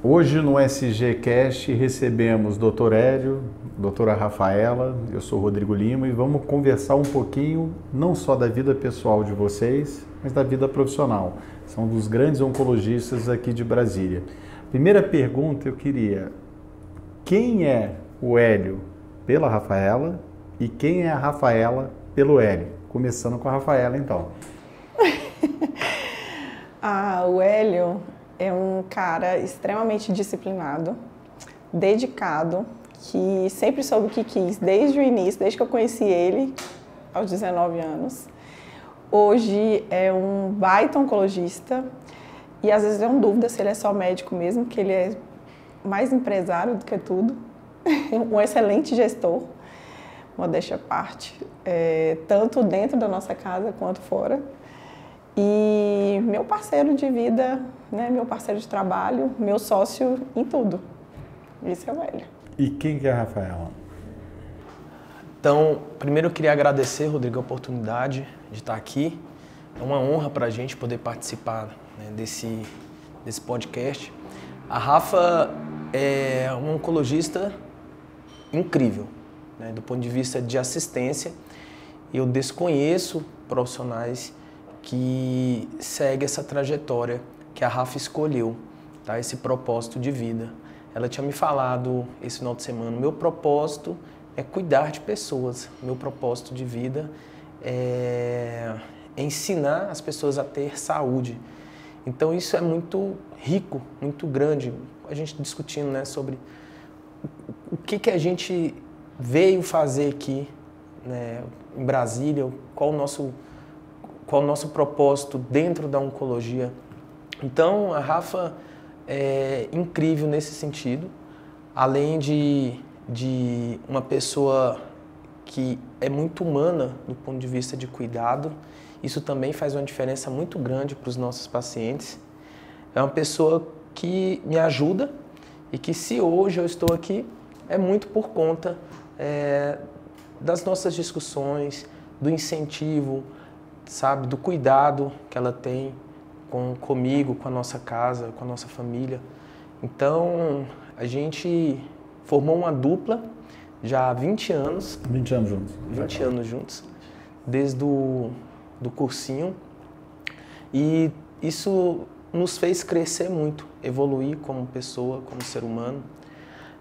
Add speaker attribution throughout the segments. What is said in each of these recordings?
Speaker 1: Hoje no SGCast recebemos Dr. Hélio, doutora Rafaela, eu sou Rodrigo Lima e vamos conversar um pouquinho não só da vida pessoal de vocês, mas da vida profissional. São dos grandes oncologistas aqui de Brasília. Primeira pergunta eu queria, quem é o Hélio pela Rafaela e quem é a Rafaela pelo Hélio? Começando com a Rafaela então.
Speaker 2: O Hélio é um cara extremamente disciplinado, dedicado, que sempre soube o que quis desde o início, desde que eu conheci ele, aos 19 anos. Hoje é um baita oncologista e às vezes eu tenho dúvida se ele é só médico mesmo, que ele é mais empresário do que tudo, um excelente gestor, modéstia à parte, tanto dentro da nossa casa quanto fora. E meu parceiro de vida, né, meu parceiro de trabalho, meu sócio em tudo. Isso é o Hélio.
Speaker 1: E quem que é a Rafaela?
Speaker 3: Então, primeiro eu queria agradecer, Rodrigo, a oportunidade de estar aqui. É uma honra para a gente poder participar, né, desse podcast. A Rafa é uma oncologista incrível, né, do ponto de vista de assistência. Eu desconheço profissionais que segue essa trajetória que a Rafa escolheu, tá? Esse propósito de vida. Ela tinha me falado esse final de semana, meu propósito é cuidar de pessoas, meu propósito de vida é ensinar as pessoas a ter saúde. Então isso é muito rico, muito grande, a gente discutindo, né, sobre o que a gente veio fazer aqui, né, em Brasília, qual o nosso propósito dentro da oncologia. Então, a Rafa é incrível nesse sentido, além de uma pessoa que é muito humana do ponto de vista de cuidado, isso também faz uma diferença muito grande para os nossos pacientes. É uma pessoa que me ajuda e que, se hoje eu estou aqui, é muito por conta das nossas discussões, do incentivo, sabe, do cuidado que ela tem comigo, com a nossa casa, com a nossa família. Então, a gente formou uma dupla já há 20 anos.
Speaker 1: 20 anos juntos.
Speaker 3: 20 anos juntos, desde do cursinho. E isso nos fez crescer muito, evoluir como pessoa, como ser humano.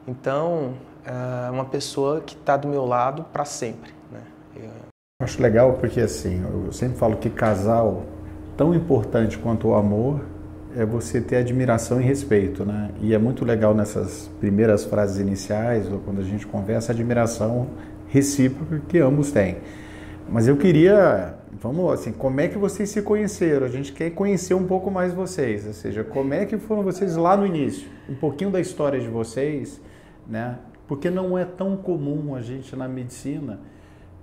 Speaker 3: Então, é uma pessoa que está do meu lado para sempre, né?
Speaker 1: Eu acho legal porque, assim, eu sempre falo que casal, tão importante quanto o amor, é você ter admiração e respeito, né? E é muito legal nessas primeiras frases iniciais, ou quando a gente conversa, a admiração recíproca que ambos têm. Mas eu queria, vamos assim, como é que vocês se conheceram? A gente quer conhecer um pouco mais vocês, ou seja, como é que foram vocês lá no início? Um pouquinho da história de vocês, né? Porque não é tão comum a gente na medicina,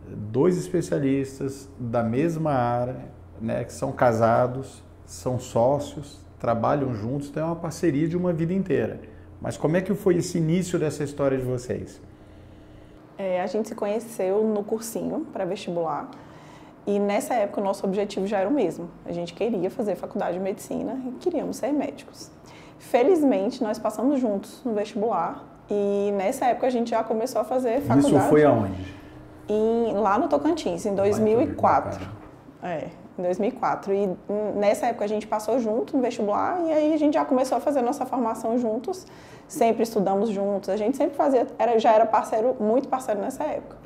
Speaker 1: dois especialistas da mesma área, né, que são casados, são sócios, trabalham juntos, tem uma parceria de uma vida inteira. Mas como é que foi esse início dessa história de vocês?
Speaker 2: A gente se conheceu no cursinho para vestibular e nessa época o nosso objetivo já era o mesmo. A gente queria fazer faculdade de medicina e queríamos ser médicos. Felizmente nós passamos juntos no vestibular e nessa época a gente já começou a fazer faculdade.
Speaker 1: Isso foi aonde?
Speaker 2: Lá no Tocantins, em 2004. Em 2004. E nessa época a gente passou junto no vestibular e aí a gente já começou a fazer nossa formação juntos. Sempre estudamos juntos, a gente sempre fazia, já era parceiro, muito parceiro nessa época.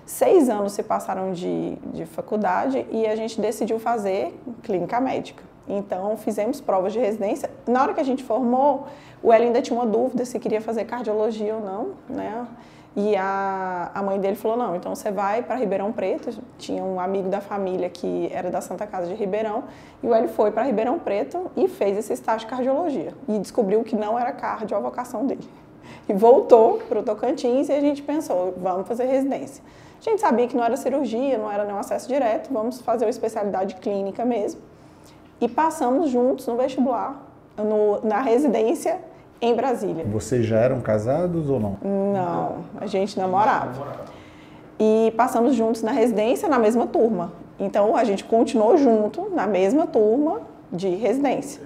Speaker 2: 6 anos se passaram de faculdade e a gente decidiu fazer clínica médica. Então fizemos provas de residência. Na hora que a gente formou, o Hélio ainda tinha uma dúvida se queria fazer cardiologia ou não, né? E a mãe dele falou, não, então você vai para Ribeirão Preto. Tinha um amigo da família que era da Santa Casa de Ribeirão, e o Hélio foi para Ribeirão Preto e fez esse estágio de cardiologia. E descobriu que não era cardio a vocação dele. E voltou para o Tocantins e a gente pensou, vamos fazer residência. A gente sabia que não era cirurgia, não era nenhum acesso direto, vamos fazer uma especialidade clínica mesmo. E passamos juntos no vestibular, na residência, em Brasília.
Speaker 1: Vocês já eram casados ou não?
Speaker 2: Não, a gente namorava. E passamos juntos na residência, na mesma turma. Então, a gente continuou junto, na mesma turma de residência.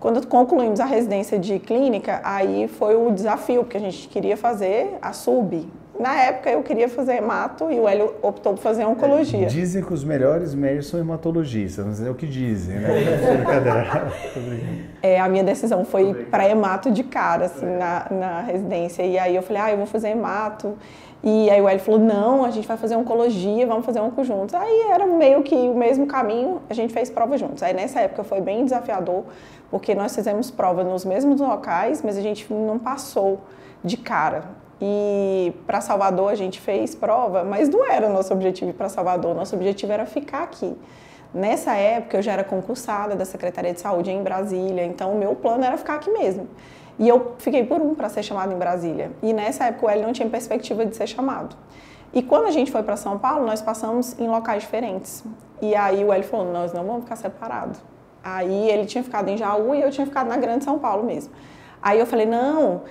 Speaker 2: Quando concluímos a residência de clínica, aí foi o desafio, porque a gente queria fazer a sub. Na época eu queria fazer hemato e o Hélio optou por fazer oncologia.
Speaker 1: Dizem que os melhores médicos são hematologistas, mas é o que dizem, né?
Speaker 2: A minha decisão foi para hemato de cara, assim, na residência. E aí eu falei, eu vou fazer hemato. E aí o Hélio falou, não, a gente vai fazer oncologia, vamos fazer onco juntos. Aí era meio que o mesmo caminho, a gente fez prova juntos. Aí nessa época foi bem desafiador, porque nós fizemos prova nos mesmos locais, mas a gente não passou de cara. E para Salvador a gente fez prova, mas não era o nosso objetivo ir para Salvador, nosso objetivo era ficar aqui. Nessa época eu já era concursada da Secretaria de Saúde em Brasília, então o meu plano era ficar aqui mesmo. E eu fiquei por para ser chamado em Brasília. E nessa época o Hélio não tinha perspectiva de ser chamado. E quando a gente foi para São Paulo, nós passamos em locais diferentes. E aí o Hélio falou, nós não vamos ficar separados. Aí ele tinha ficado em Jaú e eu tinha ficado na Grande São Paulo mesmo. Aí eu falei, não,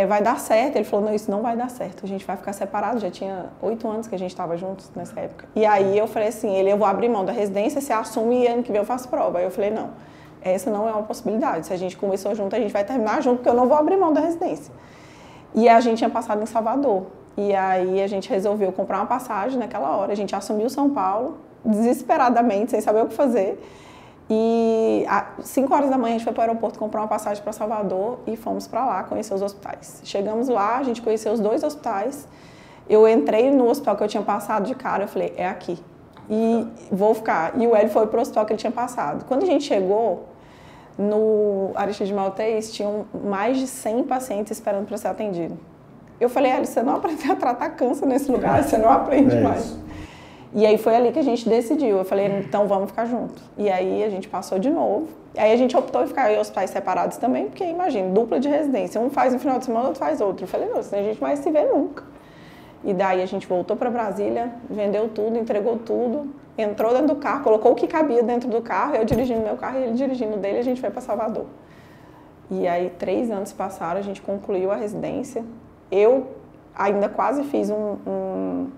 Speaker 2: vai dar certo. Ele falou, não, isso não vai dar certo, a gente vai ficar separado. Já tinha 8 anos que a gente estava juntos nessa época. E aí eu falei assim, eu vou abrir mão da residência, você assume e ano que vem eu faço prova. Aí eu falei, não, essa não é uma possibilidade. Se a gente começou junto, a gente vai terminar junto, porque eu não vou abrir mão da residência. E a gente tinha passado em Salvador. E aí a gente resolveu comprar uma passagem naquela hora. A gente assumiu São Paulo, desesperadamente, sem saber o que fazer. E às 5 horas da manhã a gente foi para o aeroporto comprar uma passagem para Salvador e fomos para lá conhecer os hospitais. Chegamos lá, a gente conheceu os 2 hospitais. Eu entrei no hospital que eu tinha passado de cara, eu falei, é aqui. E vou ficar. E o Hélio foi para o hospital que ele tinha passado. Quando a gente chegou no Aristide Maltês, tinham mais de 100 pacientes esperando para ser atendido. Eu falei, Hélio, você não aprendeu a tratar câncer nesse lugar, você não aprende mais.
Speaker 1: Isso.
Speaker 2: E aí foi ali que a gente decidiu. Eu falei, então vamos ficar juntos. E aí a gente passou de novo. E aí a gente optou em ficar em hospitais separados também, porque imagina, dupla de residência. Um faz no final de semana, outro faz outro. Eu falei, não, senão a gente vai se ver nunca. E daí a gente voltou para Brasília, vendeu tudo, entregou tudo, entrou dentro do carro, colocou o que cabia dentro do carro, eu dirigindo meu carro e ele dirigindo dele, a gente foi para Salvador. E aí 3 anos se passaram, a gente concluiu a residência. Eu ainda quase fiz um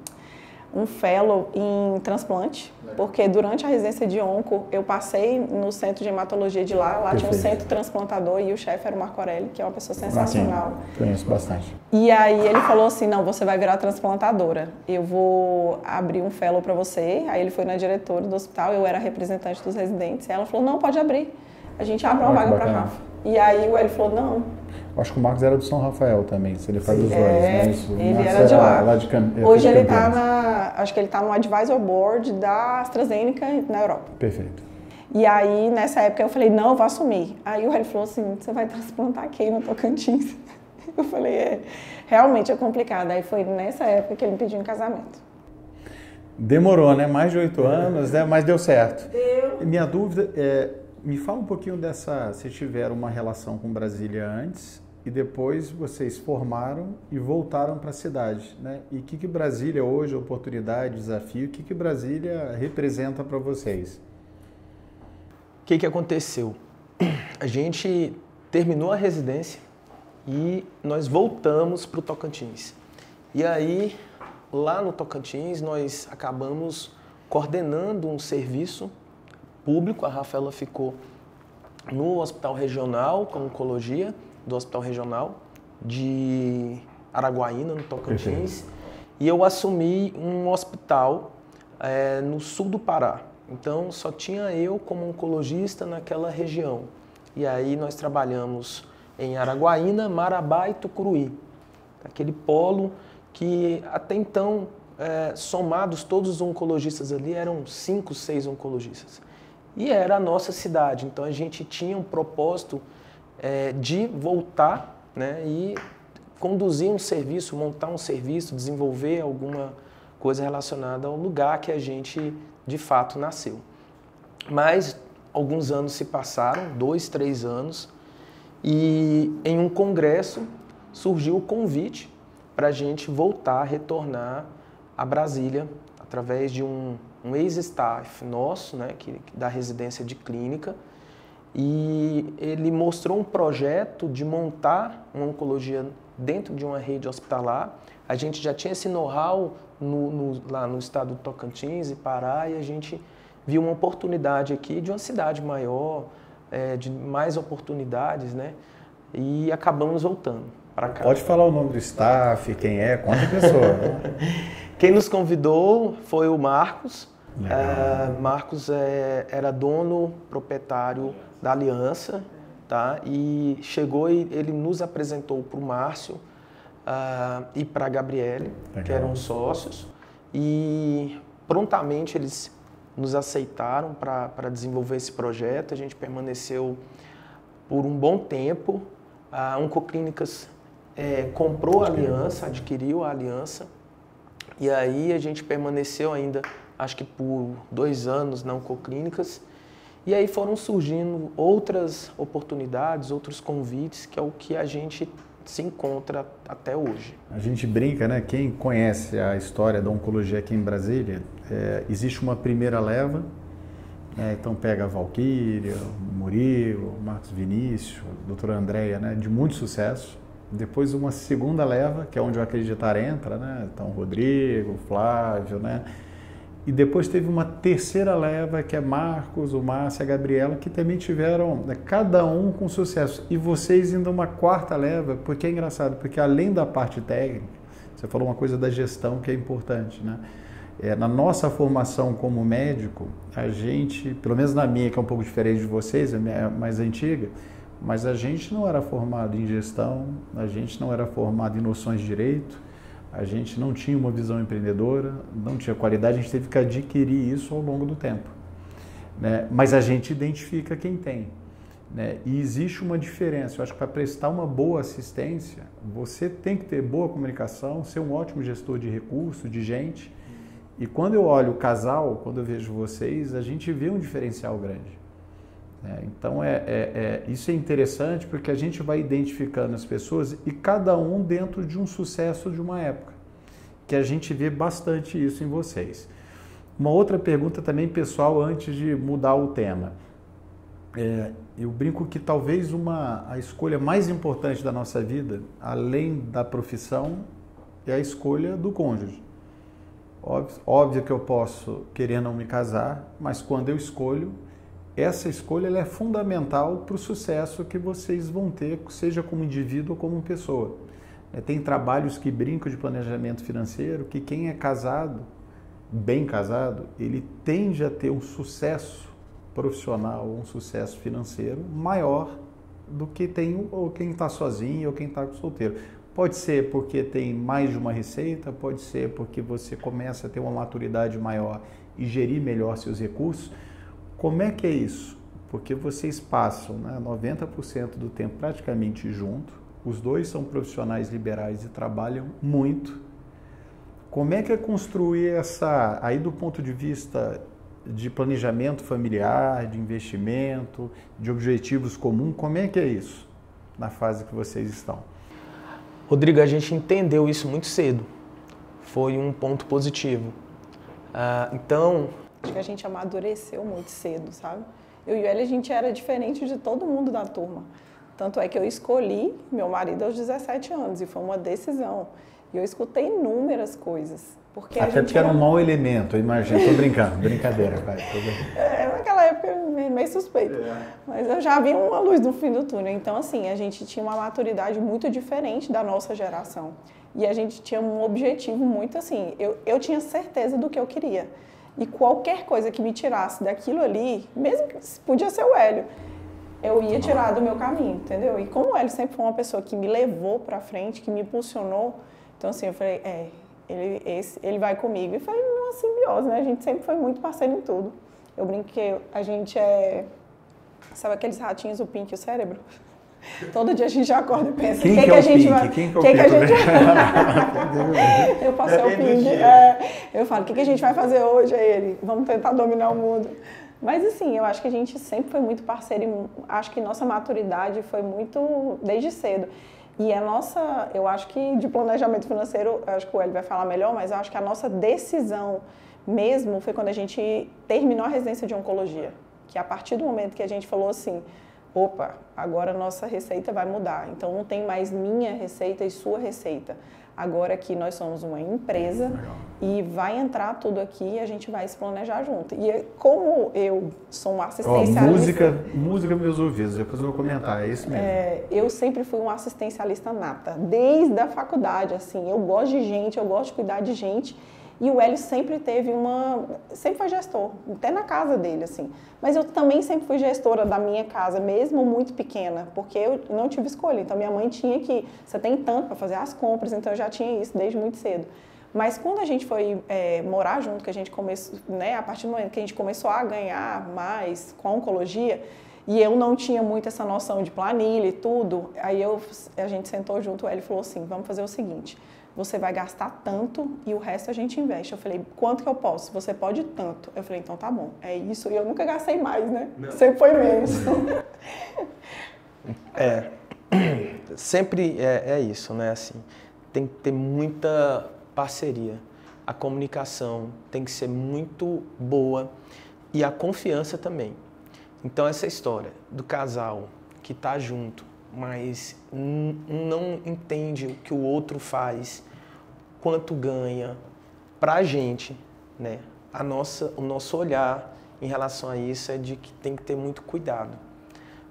Speaker 2: fellow em transplante, porque durante a residência de onco, eu passei no centro de hematologia de lá tinha um centro transplantador e o chefe era o Marco Aurélio, que é uma pessoa sensacional.
Speaker 1: Sim, conheço bastante.
Speaker 2: E aí ele falou assim, não, você vai virar transplantadora, eu vou abrir um fellow para você. Aí ele foi na diretora do hospital, eu era representante dos residentes, e ela falou, não, pode abrir, a gente abre uma vaga para Rafa. E aí o Hélio falou, não.
Speaker 1: Acho que o Marcos era do São Rafael também, se ele faz dos dois, né?
Speaker 2: Ele era de lá. Hoje ele
Speaker 1: está
Speaker 2: acho que ele está no Advisor Board da AstraZeneca na Europa.
Speaker 1: Perfeito.
Speaker 2: E aí, nessa época, eu falei, não, eu vou assumir. Aí o Hélio falou assim, você vai transplantar quem no Tocantins? Eu falei, realmente é complicado. Aí foi nessa época que ele me pediu em casamento.
Speaker 1: Demorou, né? Mais de 8 anos, né? Mas deu certo.
Speaker 2: Deu.
Speaker 1: Minha dúvida é, me fala um pouquinho dessa, vocês tiveram uma relação com Brasília antes e depois vocês formaram e voltaram para a cidade, né? E o que Brasília hoje, oportunidade, desafio, o que Brasília representa para vocês?
Speaker 3: O que aconteceu? A gente terminou a residência e nós voltamos para o Tocantins. E aí, lá no Tocantins, nós acabamos coordenando um serviço público. A Rafaela ficou no Hospital Regional, com oncologia, do Hospital Regional de Araguaína, no Tocantins. E eu assumi um hospital no sul do Pará. Então, só tinha eu como oncologista naquela região. E aí nós trabalhamos em Araguaína, Marabá e Tucuruí. Aquele polo que até então, somados todos os oncologistas ali, eram 5, 6 oncologistas. E era a nossa cidade, então a gente tinha um propósito de voltar, né, e conduzir um serviço, montar um serviço, desenvolver alguma coisa relacionada ao lugar que a gente de fato nasceu. Mas alguns anos se passaram, 2, 3 anos, e em um congresso surgiu o convite para a gente voltar, retornar a Brasília, através de um ex-staff nosso, né, da residência de clínica, e ele mostrou um projeto de montar uma oncologia dentro de uma rede hospitalar. A gente já tinha esse know-how lá no estado do Tocantins e Pará, e a gente viu uma oportunidade aqui de uma cidade maior, de mais oportunidades, né? E acabamos voltando para cá.
Speaker 1: Pode falar o nome do staff, quem é, quanta pessoa.
Speaker 3: Quem nos convidou foi o Marcos. Marcos era dono, proprietário da Aliança, tá? E chegou e ele nos apresentou para o Márcio e para a Gabriele, que eram sócios. E prontamente eles nos aceitaram para desenvolver esse projeto. A gente permaneceu por um bom tempo. A Oncoclínicas comprou a Aliança, adquiriu a Aliança. E aí a gente permaneceu ainda, acho que por 2 anos na Oncoclínicas. E aí foram surgindo outras oportunidades, outros convites, que é o que a gente se encontra até hoje.
Speaker 1: A gente brinca, né? Quem conhece a história da oncologia aqui em Brasília, existe uma primeira leva, né? Então pega a Valquíria, o Murilo, o Marcos Vinícius, a doutora Andréia, né? De muito sucesso. Depois uma segunda leva, que é onde o Acreditar entra, né? Então o Rodrigo, o Flávio, né? E depois teve uma terceira leva, que é Marcos, o Márcio e a Gabriela, que também tiveram, né, cada um com sucesso. E vocês ainda uma quarta leva, porque é engraçado, porque além da parte técnica, você falou uma coisa da gestão que é importante, né? Na nossa formação como médico, a gente, pelo menos na minha, que é um pouco diferente de vocês, a minha é mais antiga, mas a gente não era formado em gestão, a gente não era formado em noções de direito, a gente não tinha uma visão empreendedora, não tinha qualidade, a gente teve que adquirir isso ao longo do tempo, né? Mas a gente identifica quem tem, né? E existe uma diferença. Eu acho que para prestar uma boa assistência, você tem que ter boa comunicação, ser um ótimo gestor de recursos, de gente. E quando eu olho o casal, quando eu vejo vocês, a gente vê um diferencial grande. Então, isso é interessante porque a gente vai identificando as pessoas e cada um dentro de um sucesso de uma época, que a gente vê bastante isso em vocês. Uma outra pergunta também pessoal antes de mudar o tema. Eu brinco que talvez a escolha mais importante da nossa vida, além da profissão, é a escolha do cônjuge. Óbvio que eu posso querer não me casar, mas quando eu escolho, essa escolha ela é fundamental para o sucesso que vocês vão ter, seja como indivíduo ou como pessoa. Tem trabalhos que brincam de planejamento financeiro, que quem é casado, bem casado, ele tende a ter um sucesso profissional, um sucesso financeiro maior do que tem ou quem está sozinho ou quem está solteiro. Pode ser porque tem mais de uma receita, pode ser porque você começa a ter uma maturidade maior e gerir melhor seus recursos. Como é que é isso? Porque vocês passam, né, 90% do tempo praticamente junto, os dois são profissionais liberais e trabalham muito. Como é que é construir aí do ponto de vista de planejamento familiar, de investimento, de objetivos comuns, como é que é isso na fase que vocês estão?
Speaker 3: Rodrigo, a gente entendeu isso muito cedo. Foi um ponto positivo. Então...
Speaker 2: Acho que a gente amadureceu muito cedo, sabe? Eu e o Hélio, a gente era diferente de todo mundo da turma. Tanto é que eu escolhi meu marido aos 17 anos e foi uma decisão. E eu escutei inúmeras coisas. Porque
Speaker 1: até porque era um mau elemento, eu imagino. Tô brincando, brincadeira, pai.
Speaker 2: Naquela época meio suspeito. Mas eu já vi uma luz no fim do túnel. Então, assim, a gente tinha uma maturidade muito diferente da nossa geração. E a gente tinha um objetivo muito assim. Eu tinha certeza do que eu queria. E qualquer coisa que me tirasse daquilo ali, mesmo que podia ser o Hélio, eu ia tirar do meu caminho, entendeu? E como o Hélio sempre foi uma pessoa que me levou pra frente, que me impulsionou, então assim, eu falei, ele vai comigo. E foi uma simbiose, né? A gente sempre foi muito parceiro em tudo. Eu brinco que a gente sabe aqueles ratinhos, o Pink e o cérebro? Todo dia a gente já acorda e pensa,
Speaker 1: quem que a gente vai...
Speaker 2: Eu passei o Pink. Eu falo, o que a gente vai fazer hoje? Aí ele, vamos tentar dominar o mundo. Mas assim, eu acho que a gente sempre foi muito parceiro e acho que nossa maturidade foi muito desde cedo. E eu acho que de planejamento financeiro, eu acho que o Hélio vai falar melhor, mas eu acho que a nossa decisão mesmo foi quando a gente terminou a residência de oncologia. Que a partir do momento que a gente falou assim, opa, agora a nossa receita vai mudar. Então não tem mais minha receita e sua receita. Agora aqui nós somos uma empresa e vai entrar tudo aqui e a gente vai se planejar junto. E como eu sou uma assistencialista...
Speaker 1: Música meus ouvidos, depois eu vou comentar, é isso mesmo.
Speaker 2: Eu sempre fui uma assistencialista nata, desde a faculdade, assim, eu gosto de gente, eu gosto de cuidar de gente. E o Hélio sempre sempre foi gestor, até na casa dele, assim. Mas eu também sempre fui gestora da minha casa, mesmo muito pequena, porque eu não tive escolha. Então, minha mãe tinha que, você tem tanto para fazer as compras, então eu já tinha isso desde muito cedo. Mas quando a gente foi morar junto, que a gente começou, né, a partir do momento que a gente começou a ganhar mais com a oncologia, e eu não tinha muito essa noção de planilha e tudo, aí a gente sentou junto, o Hélio falou assim, vamos fazer o seguinte, você vai gastar tanto e o resto a gente investe. Eu falei, quanto que eu posso? Você pode tanto. Eu falei, então tá bom, é isso. E eu nunca gastei mais, né? Não. Sempre foi menos.
Speaker 3: Sempre é isso, né? Assim, tem que ter muita parceria. A comunicação tem que ser muito boa e a confiança também. Então, essa história do casal que tá junto, mas não entende o que o outro faz, quanto ganha, pra gente, né? O nosso olhar em relação a isso é de que tem que ter muito cuidado,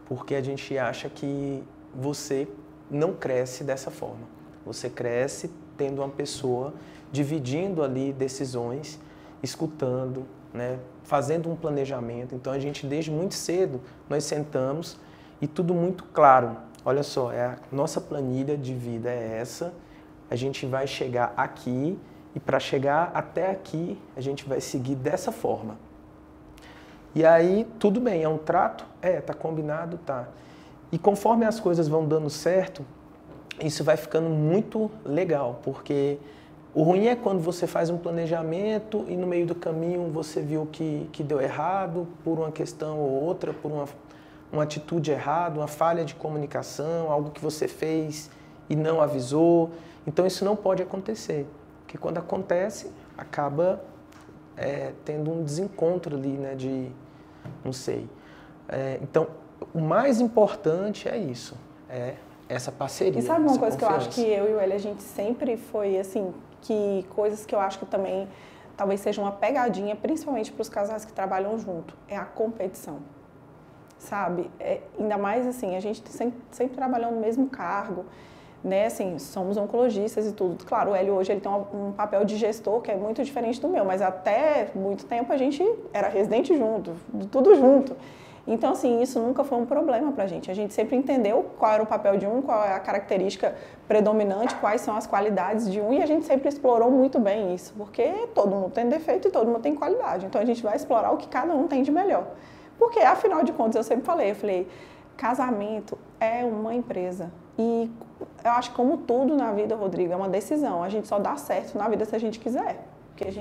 Speaker 3: porque a gente acha que você não cresce dessa forma. Você cresce tendo uma pessoa dividindo ali decisões, escutando, né? Fazendo um planejamento. Então, a gente, desde muito cedo, nós sentamos e tudo muito claro. Olha só, a nossa planilha de vida é essa, a gente vai chegar aqui e para chegar até aqui a gente vai seguir dessa forma. E aí, tudo bem, é um trato? Tá combinado, tá. E conforme as coisas vão dando certo, isso vai ficando muito legal, porque o ruim é quando você faz um planejamento e no meio do caminho você viu que deu errado por uma questão ou outra, por uma atitude errada, uma falha de comunicação, algo que você fez e não avisou. Então isso não pode acontecer, porque quando acontece, acaba tendo um desencontro ali, né, não sei. Então, o mais importante é isso, essa parceria.
Speaker 2: E sabe uma coisa
Speaker 3: confiança.
Speaker 2: que eu acho que eu e o Hélio, a gente sempre foi, assim, que coisas que eu acho que também talvez seja uma pegadinha, principalmente para os casais que trabalham junto, é a competição. Sabe? Ainda mais assim, a gente sempre trabalhou no mesmo cargo, né? Assim, somos oncologistas e tudo. Claro, o Hélio hoje ele tem um papel de gestor que é muito diferente do meu, mas até muito tempo a gente era residente junto, tudo junto. Então, assim, isso nunca foi um problema pra gente. A gente sempre entendeu qual era o papel de um, qual é a característica predominante, quais são as qualidades de um, e a gente sempre explorou muito bem isso, porque todo mundo tem defeito e todo mundo tem qualidade. Então, a gente vai explorar o que cada um tem de melhor. Porque, afinal de contas, eu sempre falei, casamento é uma empresa. E eu acho que como tudo na vida, Rodrigo, é uma decisão. A gente só dá certo na vida se a gente quiser. Porque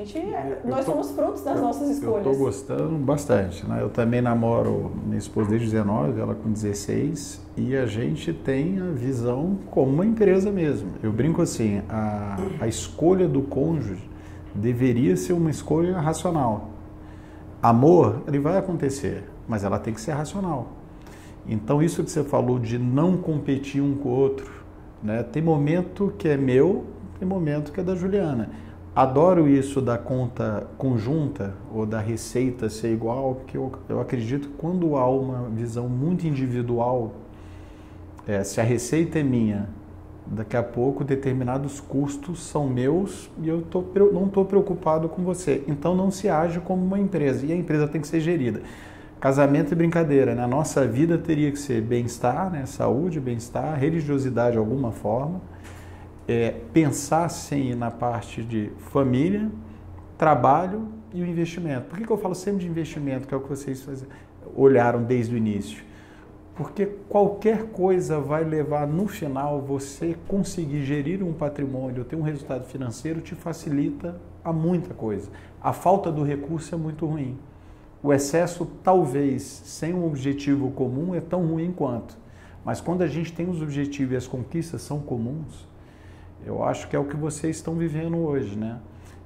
Speaker 2: nós somos frutos das nossas escolhas.
Speaker 1: Eu estou gostando bastante, né? Eu também namoro minha esposa desde 19, ela com 16, e a gente tem a visão como uma empresa mesmo. Eu brinco assim, a escolha do cônjuge deveria ser uma escolha racional. Amor, ele vai acontecer, mas ela tem que ser racional. Então, isso que você falou de não competir um com o outro, né? Tem momento que é meu, tem momento que é da Juliana. Adoro isso da conta conjunta ou da receita ser igual, porque eu acredito que quando há uma visão muito individual, se a receita é minha, daqui a pouco determinados custos são meus e eu não estou preocupado com você. Então não se age como uma empresa e a empresa tem que ser gerida. Casamento e brincadeira, né? A nossa vida teria que ser bem-estar, né? Saúde, bem-estar, religiosidade de alguma forma. Pensar sim na parte de família, trabalho e o investimento. Por que eu falo sempre de investimento, que é o que vocês olharam desde o início? Porque qualquer coisa vai levar no final você conseguir gerir um patrimônio, ter um resultado financeiro, te facilita a muita coisa. A falta do recurso é muito ruim. O excesso, talvez, sem um objetivo comum, é tão ruim quanto. Mas quando a gente tem os objetivos e as conquistas são comuns, eu acho que é o que vocês estão vivendo hoje, né?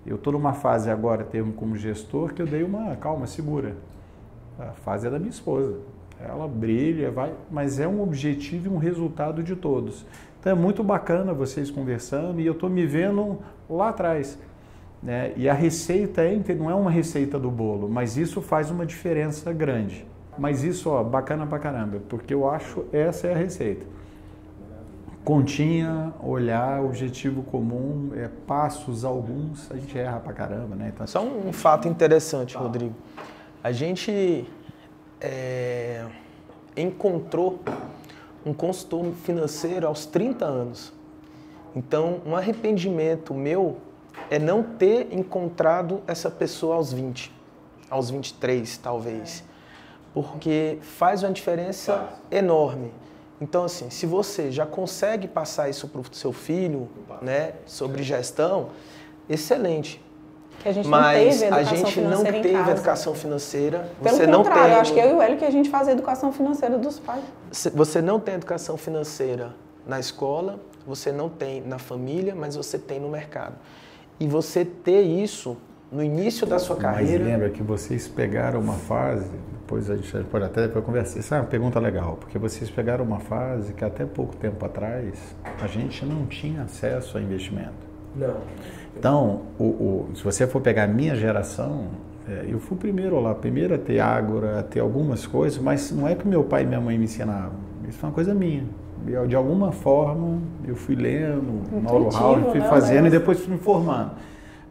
Speaker 1: Eu estou numa fase agora, como gestor, que eu dei uma calma, segura. A fase é da minha esposa. ela brilha, mas é um objetivo e um resultado de todos. Então é muito bacana vocês conversando e eu estou me vendo lá atrás. Né? E a receita não é uma receita do bolo, mas isso faz uma diferença grande. Mas isso, ó, bacana pra caramba, porque eu acho essa é a receita. Continha, olhar, objetivo comum, passos alguns, a gente erra pra caramba, né? Então,
Speaker 3: só um fato interessante, Rodrigo. A gente encontrou um consultor financeiro aos 30 anos. Então, um arrependimento meu é não ter encontrado essa pessoa aos 20, aos 23, talvez. Porque faz uma diferença enorme. Então, assim, se você já consegue passar isso para o seu filho, né, sobre gestão, excelente.
Speaker 2: Que a gente
Speaker 3: Mas
Speaker 2: não teve
Speaker 3: a gente não teve educação financeira.
Speaker 2: Pelo contrário, eu acho que eu e o Hélio que a gente faz a educação financeira dos pais.
Speaker 3: Você não tem educação financeira na escola, você não tem na família, mas você tem no mercado. E você ter isso no início da sua carreira...
Speaker 1: Mas lembra que vocês pegaram uma fase, depois a gente pode até depois conversar, isso é uma pergunta legal, porque vocês pegaram uma fase que até pouco tempo atrás a gente não tinha acesso a investimento.
Speaker 3: Não.
Speaker 1: Então, se você for pegar a minha geração, eu fui primeiro a ter ágora, a ter algumas coisas, mas não é que meu pai e minha mãe me ensinavam, isso foi uma coisa minha. De alguma forma, eu fui lendo, Mauro Raul, fui fazendo e depois fui me formando.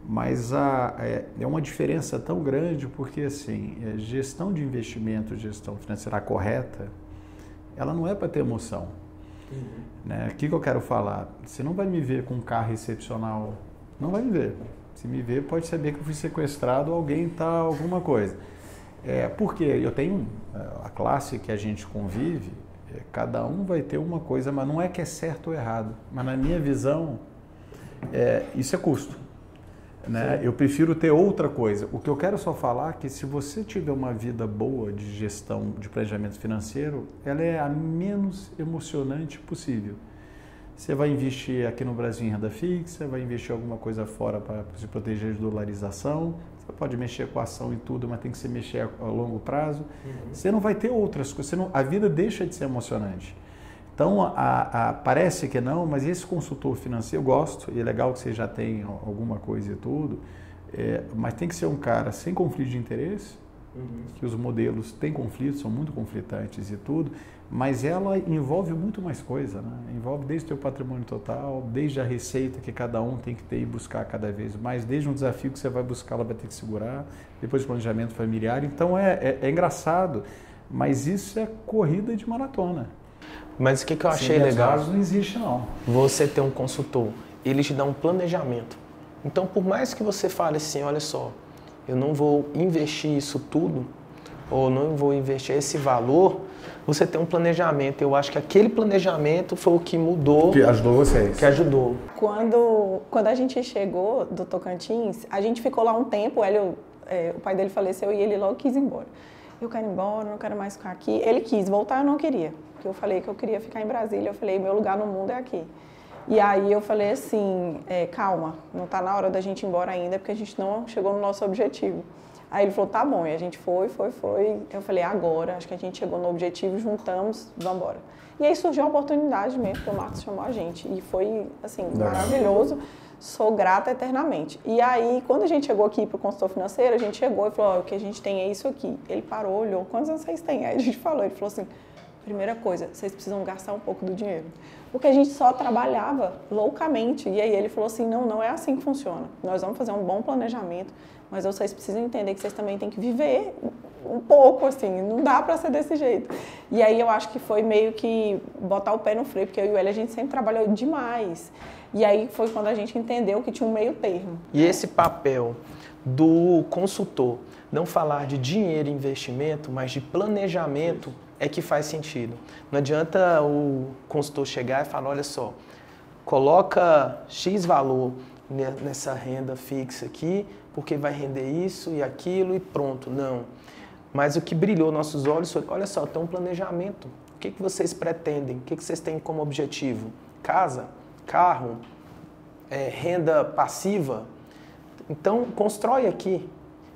Speaker 1: Mas é uma diferença tão grande porque, assim, gestão de investimento, gestão financeira correta, ela não é para ter emoção. Né? O que eu quero falar? Você não vai me ver com um carro excepcional, não vai me ver. Se me ver, pode saber que eu fui sequestrado ou alguém está alguma coisa. Porque eu tenho a classe que a gente convive, cada um vai ter uma coisa, mas não é que é certo ou errado. Mas na minha visão, isso é custo. Né? Eu prefiro ter outra coisa. O que eu quero só falar é que se você tiver uma vida boa de gestão, de planejamento financeiro, ela é a menos emocionante possível. Você vai investir aqui no Brasil em renda fixa, vai investir alguma coisa fora para se proteger de dolarização, você pode mexer com a ação e tudo, mas tem que se mexer a longo prazo. Você não vai ter outras coisas, a vida deixa de ser emocionante. Então, parece que não, mas esse consultor financeiro, eu gosto, e é legal que você já tem alguma coisa e tudo, mas tem que ser um cara sem conflito de interesse, que os modelos têm conflitos, são muito conflitantes e tudo, mas ela envolve muito mais coisa, né? Envolve desde o teu patrimônio total, desde a receita que cada um tem que ter e buscar cada vez mais, desde um desafio que você vai buscar, ela vai ter que segurar, depois o planejamento familiar. Então, é engraçado, mas isso é corrida de maratona.
Speaker 3: Mas o que eu achei legal?
Speaker 1: Não existe, não.
Speaker 3: Você ter um consultor, ele te dá um planejamento. Então, por mais que você fale assim, olha só, eu não vou investir isso tudo, ou não vou investir esse valor, você tem um planejamento. Eu acho que aquele planejamento foi o que mudou.
Speaker 1: Que ajudou vocês.
Speaker 3: Que ajudou.
Speaker 2: Quando a gente chegou do Tocantins, a gente ficou lá um tempo, o pai dele faleceu e ele logo quis ir embora. Eu quero ir embora, não quero mais ficar aqui. Ele quis voltar, eu não queria. Porque eu falei que eu queria ficar em Brasília. Eu falei, meu lugar no mundo é aqui. E aí eu falei assim, calma, não está na hora da gente ir embora ainda, porque a gente não chegou no nosso objetivo. Aí ele falou, tá bom. E a gente foi. Eu falei, agora, acho que a gente chegou no objetivo, juntamos, vamos embora. E aí surgiu a oportunidade mesmo, que o Marcos chamou a gente. E foi, assim, maravilhoso. Sou grata eternamente. E aí, quando a gente chegou aqui para o consultor financeiro, a gente chegou e falou, o que a gente tem é isso aqui. Ele parou, olhou, quantos anos vocês têm? Aí a gente falou, ele falou assim, primeira coisa, vocês precisam gastar um pouco do dinheiro. Porque a gente só trabalhava loucamente. E aí ele falou assim, não é assim que funciona. Nós vamos fazer um bom planejamento, mas vocês precisam entender que vocês também têm que viver um pouco, assim, não dá para ser desse jeito. E aí eu acho que foi meio que botar o pé no freio, porque eu e o Hélio, a gente sempre trabalhou demais. E aí foi quando a gente entendeu que tinha um meio termo.
Speaker 3: E esse papel do consultor, não falar de dinheiro e investimento, mas de planejamento, é que faz sentido. Não adianta o consultor chegar e falar, olha só, coloca X valor nessa renda fixa aqui, porque vai render isso e aquilo e pronto. Não. Mas o que brilhou nossos olhos foi, olha só, tem um planejamento. O que vocês pretendem? O que vocês têm como objetivo? Casa? Carro? Renda passiva? Então, constrói aqui.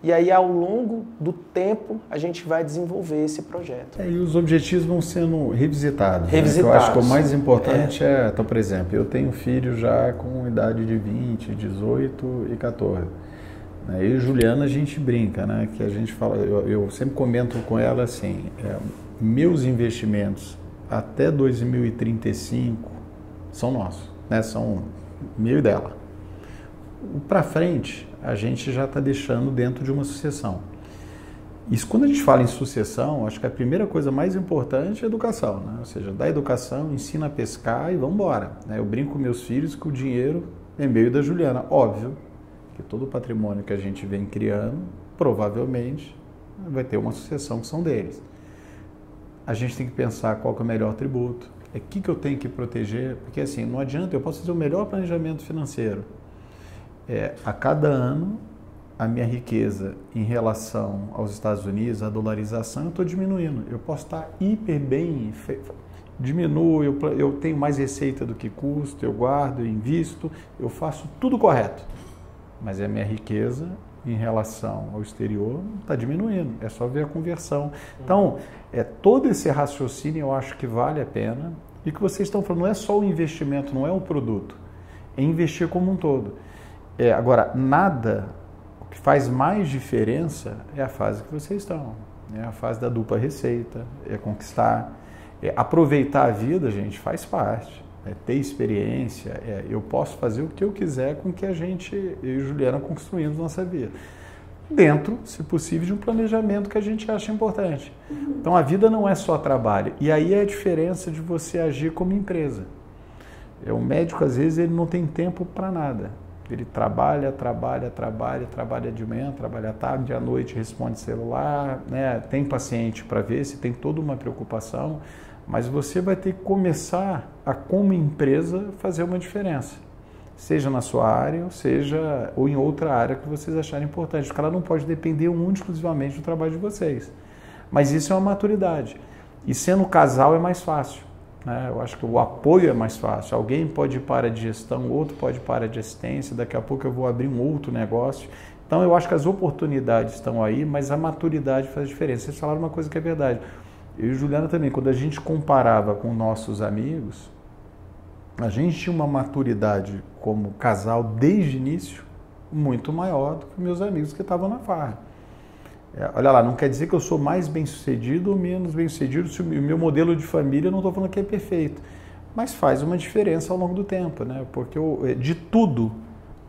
Speaker 3: E aí, ao longo do tempo, a gente vai desenvolver esse projeto.
Speaker 1: E os objetivos vão sendo revisitados.
Speaker 3: Revisitados.
Speaker 1: Né? Eu acho que o mais importante então, por exemplo, eu tenho filho já com idade de 20, 18 e 14. Eu e Juliana, a gente brinca, né? Que a gente fala, eu sempre comento com ela assim, meus investimentos até 2035 são nossos, né? São meu e dela. Para frente, a gente já está deixando dentro de uma sucessão. Isso, quando a gente fala em sucessão, acho que a primeira coisa mais importante é a educação, né? Ou seja, dá educação, ensina a pescar e vamos embora. Eu brinco com meus filhos que o dinheiro é meu e da Juliana. Óbvio que todo o patrimônio que a gente vem criando, provavelmente, vai ter uma sucessão que são deles. A gente tem que pensar qual que é o melhor tributo, o que eu tenho que proteger, porque assim, não adianta, eu posso fazer o melhor planejamento financeiro. A cada ano, a minha riqueza em relação aos Estados Unidos, a dolarização, eu estou diminuindo. Eu posso estar hiper bem, diminuo, eu tenho mais receita do que custo, eu guardo, eu invisto, eu faço tudo correto. Mas a minha riqueza em relação ao exterior está diminuindo, é só ver a conversão. Então, todo esse raciocínio eu acho que vale a pena. E o que vocês estão falando não é só o investimento, não é o produto, é investir como um todo. Agora, o que faz mais diferença é a fase que vocês estão, é a fase da dupla receita, é conquistar, aproveitar a vida, gente, faz parte, ter experiência, eu posso fazer o que eu quiser com que eu e Juliana construímos nossa vida, dentro, se possível, de um planejamento que a gente acha importante. Então, a vida não é só trabalho, e aí é a diferença de você agir como empresa. O médico, às vezes, ele não tem tempo para nada. Ele trabalha de manhã, trabalha à tarde, à noite responde celular, né? Tem paciente para ver, se tem toda uma preocupação, mas você vai ter que começar a, como empresa, fazer uma diferença. Seja na sua área, ou em outra área que vocês acharem importante, porque ela não pode depender exclusivamente do trabalho de vocês. Mas isso é uma maturidade. E sendo casal é mais fácil. Eu acho que o apoio é mais fácil. Alguém pode ir para a área de gestão, outro pode ir para a área de assistência, daqui a pouco eu vou abrir um outro negócio. Então eu acho que as oportunidades estão aí, mas a maturidade faz diferença. Vocês falaram uma coisa que é verdade. Eu e Juliana também, quando a gente comparava com nossos amigos, a gente tinha uma maturidade como casal desde o início muito maior do que meus amigos que estavam na farra. Olha lá, não quer dizer que eu sou mais bem-sucedido ou menos bem-sucedido se o meu modelo de família, eu não estou falando que é perfeito, mas faz uma diferença ao longo do tempo, né? Porque de tudo,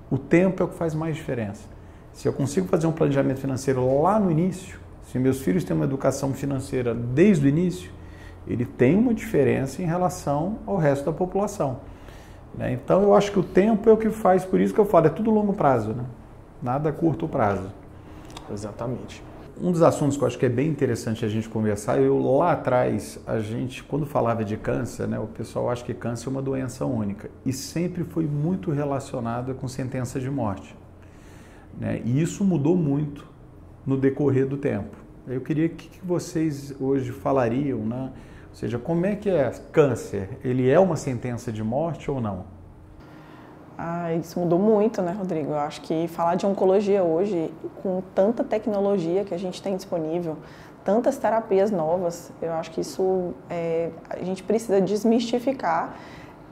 Speaker 1: o tempo é o que faz mais diferença. Se eu consigo fazer um planejamento financeiro lá no início, se meus filhos têm uma educação financeira desde o início, ele tem uma diferença em relação ao resto da população. Então, eu acho que o tempo é o que faz, por isso que eu falo, é tudo longo prazo, né? Nada a curto prazo.
Speaker 3: Exatamente.
Speaker 1: Um dos assuntos que eu acho que é bem interessante a gente conversar, lá atrás, quando falava de câncer, o pessoal acha que câncer é uma doença única e sempre foi muito relacionada com sentença de morte. E isso mudou muito no decorrer do tempo. Eu queria que vocês hoje falariam, ou seja, como é que é câncer? Ele é uma sentença de morte ou não?
Speaker 2: Isso mudou muito, né, Rodrigo? Eu acho que falar de oncologia hoje, com tanta tecnologia que a gente tem disponível, tantas terapias novas, eu acho que isso, a gente precisa desmistificar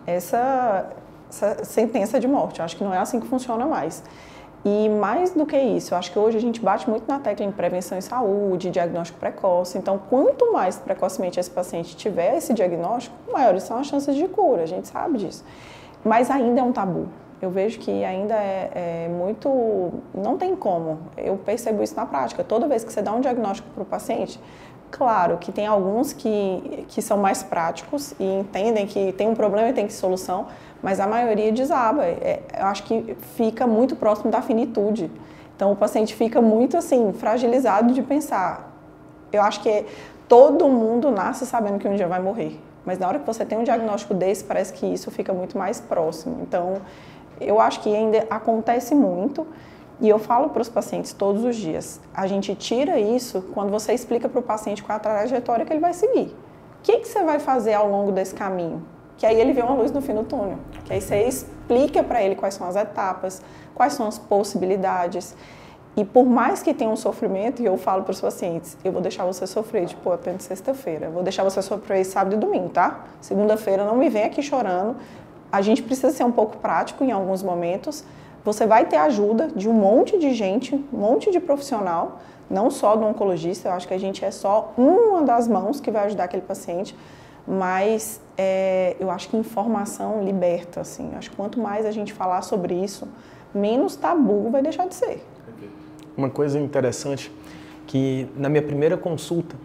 Speaker 2: essa sentença de morte. Eu acho que não é assim que funciona mais. E mais do que isso, eu acho que hoje a gente bate muito na tecla em prevenção em saúde, diagnóstico precoce. Então, quanto mais precocemente esse paciente tiver esse diagnóstico, maiores são as chances de cura, a gente sabe disso. Mas ainda é um tabu. Eu vejo que ainda é muito... Não tem como. Eu percebo isso na prática. Toda vez que você dá um diagnóstico para o paciente, claro que tem alguns que são mais práticos e entendem que tem um problema e tem que solução, mas a maioria desaba. Eu acho que fica muito próximo da finitude. Então, o paciente fica muito, assim, fragilizado de pensar. Eu acho que todo mundo nasce sabendo que um dia vai morrer. Mas na hora que você tem um diagnóstico desse, parece que isso fica muito mais próximo. Então, eu acho que ainda acontece muito, e eu falo para os pacientes todos os dias, a gente tira isso quando você explica para o paciente qual é a trajetória que ele vai seguir. O que você vai fazer ao longo desse caminho? Que aí ele vê uma luz no fim do túnel. Que aí você explica para ele quais são as etapas, quais são as possibilidades. E por mais que tenha um sofrimento, e eu falo para os pacientes, eu vou deixar você sofrer, tipo, até sexta-feira. Vou deixar você sofrer sábado e domingo, tá? Segunda-feira não me vem aqui chorando. A gente precisa ser um pouco prático em alguns momentos. Você vai ter ajuda de um monte de gente, um monte de profissional, não só do oncologista. Eu acho que a gente é só uma das mãos que vai ajudar aquele paciente. Mas eu acho que informação liberta, assim. Acho que quanto mais a gente falar sobre isso, menos tabu vai deixar de ser.
Speaker 3: Uma coisa interessante que na minha primeira consulta,